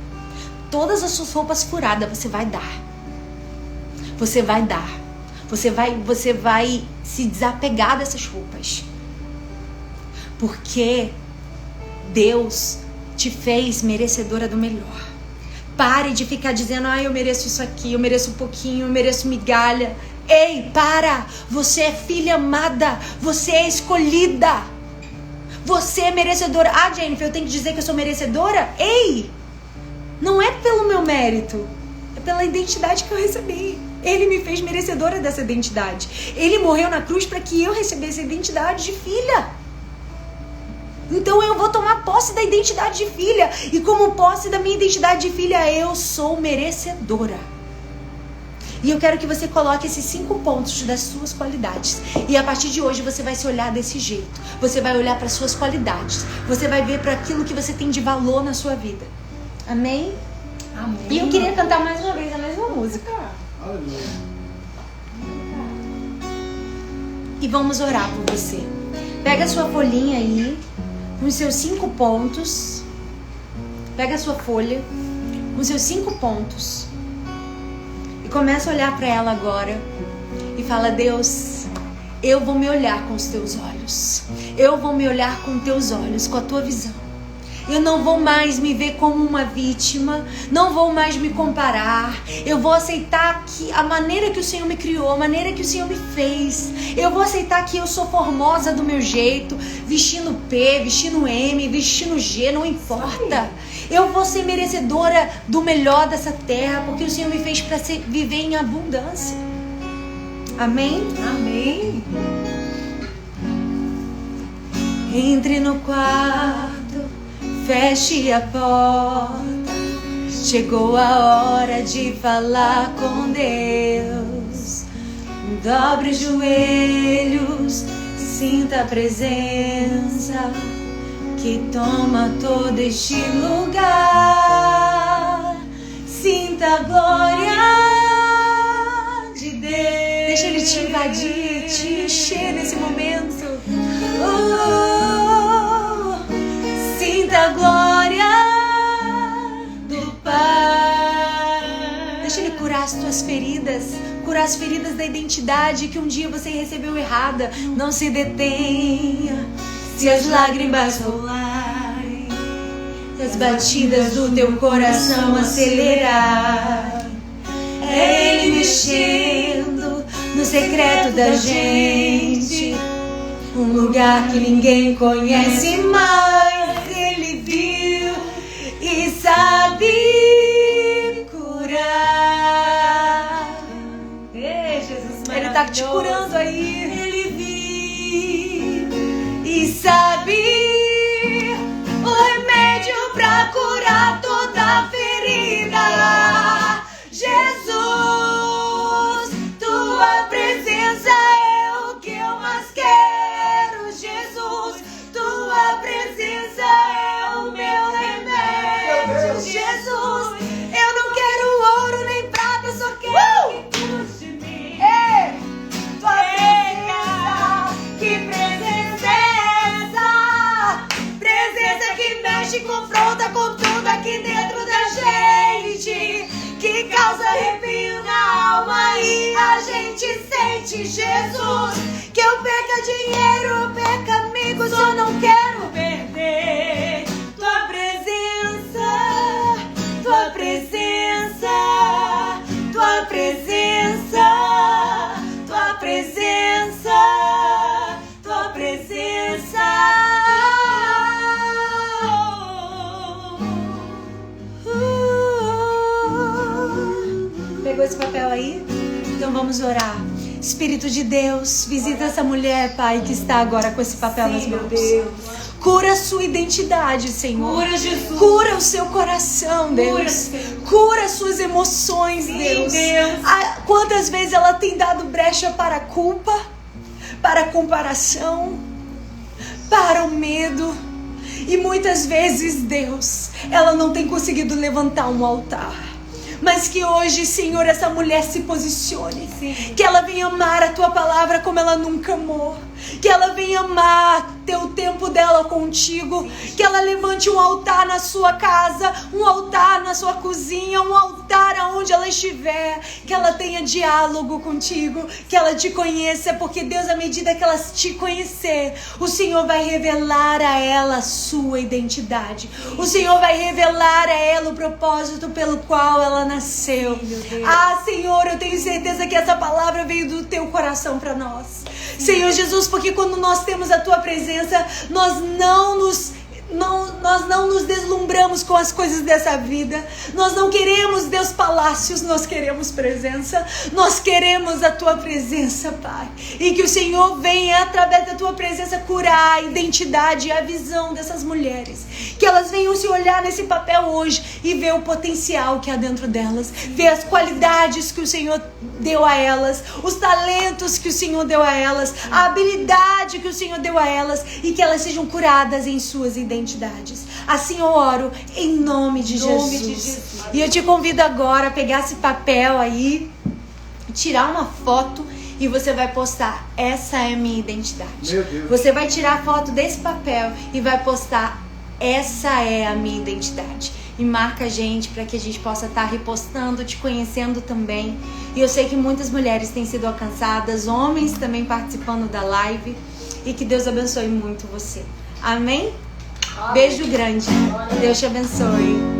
S3: Todas as suas roupas furadas, você vai dar. Você vai dar. Você vai se desapegar dessas roupas. Porque Deus te fez merecedora do melhor. Pare de ficar dizendo, eu mereço isso aqui, eu mereço um pouquinho, eu mereço migalha. Ei, para! Você é filha amada, você é escolhida. Você é merecedora. Jennifer, eu tenho que dizer que eu sou merecedora? Ei! Não é pelo meu mérito, é pela identidade que eu recebi. Ele me fez merecedora dessa identidade. Ele morreu na cruz para que eu recebesse a identidade de filha. Então eu vou tomar posse da identidade de filha. E como posse da minha identidade de filha, eu sou merecedora. E eu quero que você coloque esses 5 pontos das suas qualidades. E a partir de hoje você vai se olhar desse jeito. Você vai olhar para as suas qualidades. Você vai ver para aquilo que você tem de valor na sua vida. Amém?
S2: Amém.
S3: E eu queria cantar mais uma vez a mesma música. E vamos orar por você. Pega a sua folhinha aí, com os seus 5 pontos. Pega a sua folha, com os seus 5 pontos. E começa a olhar para ela agora. E fala, Deus, eu vou me olhar com os teus olhos. Eu vou me olhar com teus olhos, com a tua visão. Eu não vou mais me ver como uma vítima. Não vou mais me comparar. Eu vou aceitar que a maneira que o Senhor me criou, a maneira que o Senhor me fez. Eu vou aceitar que eu sou formosa do meu jeito. Vestindo P, vestindo M, vestindo G, não importa. Eu vou ser merecedora do melhor dessa terra. Porque o Senhor me fez para viver em abundância. Amém?
S2: Amém.
S3: Entre no quarto. Feche a porta, chegou a hora de falar com Deus. Dobre os joelhos, sinta a presença que toma todo este lugar. Sinta a glória de Deus. Deixa Ele te invadir, te encher nesse momento. Sinta a glória do Pai. Deixa Ele curar as tuas feridas. Curar as feridas da identidade que um dia você recebeu errada. Não se detenha. Se as lágrimas rolarem, se as batidas do teu coração acelerar, é Ele mexendo no secreto da gente. Um lugar que ninguém conhece mais. Ele viu e sabe curar.
S2: Ei, Jesus,
S3: Ele tá te curando aí. Ele viu e sabe o remédio pra curar toda ferida. Jesus, tua presença é o que eu mais quero. Jesus, tua presença é o meu remédio. Jesus, eu não quero ouro nem prata, eu só quero que cuide de mim. Ei, tua presença, que presença é essa? Presença que mexe e confronta com tudo aqui dentro da gente, que causa arrepio na alma e a gente sente. Jesus, que eu perca dinheiro, eu perca amigos, eu não quero perder tua presença, tua presença, tua presença, tua presença, tua presença. Pegou esse papel aí? Então vamos orar. Espírito de Deus, visita essa mulher, Pai, que está agora com esse papel nas mãos.
S2: Deus.
S3: Cura a sua identidade, Senhor.
S2: Cura, Jesus.
S3: Cura o seu coração, Deus.
S2: Cura, Senhor.
S3: Cura as suas emoções, Deus. Quantas vezes ela tem dado brecha para a culpa, para a comparação, para o medo. E muitas vezes, Deus, ela não tem conseguido levantar um altar. Mas que hoje, Senhor, essa mulher se posicione.
S2: Sim.
S3: Que ela venha amar a Tua palavra como ela nunca amou. Que ela venha amar ter o tempo dela contigo. Que ela levante um altar na sua casa, um altar na sua cozinha, um altar aonde ela estiver. Que ela tenha diálogo contigo, que ela te conheça, porque Deus, à medida que ela te conhecer, o Senhor vai revelar a ela a sua identidade. O Senhor vai revelar a ela o propósito pelo qual ela nasceu. Ah, Senhor, eu tenho certeza que essa palavra veio do teu coração para nós. Senhor Jesus, porque quando nós temos a tua presença, nós não nos deslumbramos com as coisas dessa vida. Nós não queremos, Deus, palácios, nós queremos presença. Nós queremos a tua presença, Pai. E que o Senhor venha, através da tua presença, curar a identidade e a visão dessas mulheres. Que elas venham se olhar nesse papel hoje e ver o potencial que há dentro delas. Ver as qualidades que o Senhor deu a elas, os talentos que o Senhor deu a elas, a habilidade que o Senhor deu a elas, e que elas sejam curadas em suas identidades. Assim eu oro em nome de Jesus. E eu te convido agora a pegar esse papel aí, tirar uma foto e você vai postar: essa é a minha identidade.
S4: Meu Deus.
S3: Você vai tirar a foto desse papel e vai postar: essa é a minha identidade. E marca a gente para que a gente possa estar repostando, te conhecendo também. E eu sei que muitas mulheres têm sido alcançadas, homens também participando da live. E que Deus abençoe muito você. Amém? Beijo grande. Deus te abençoe.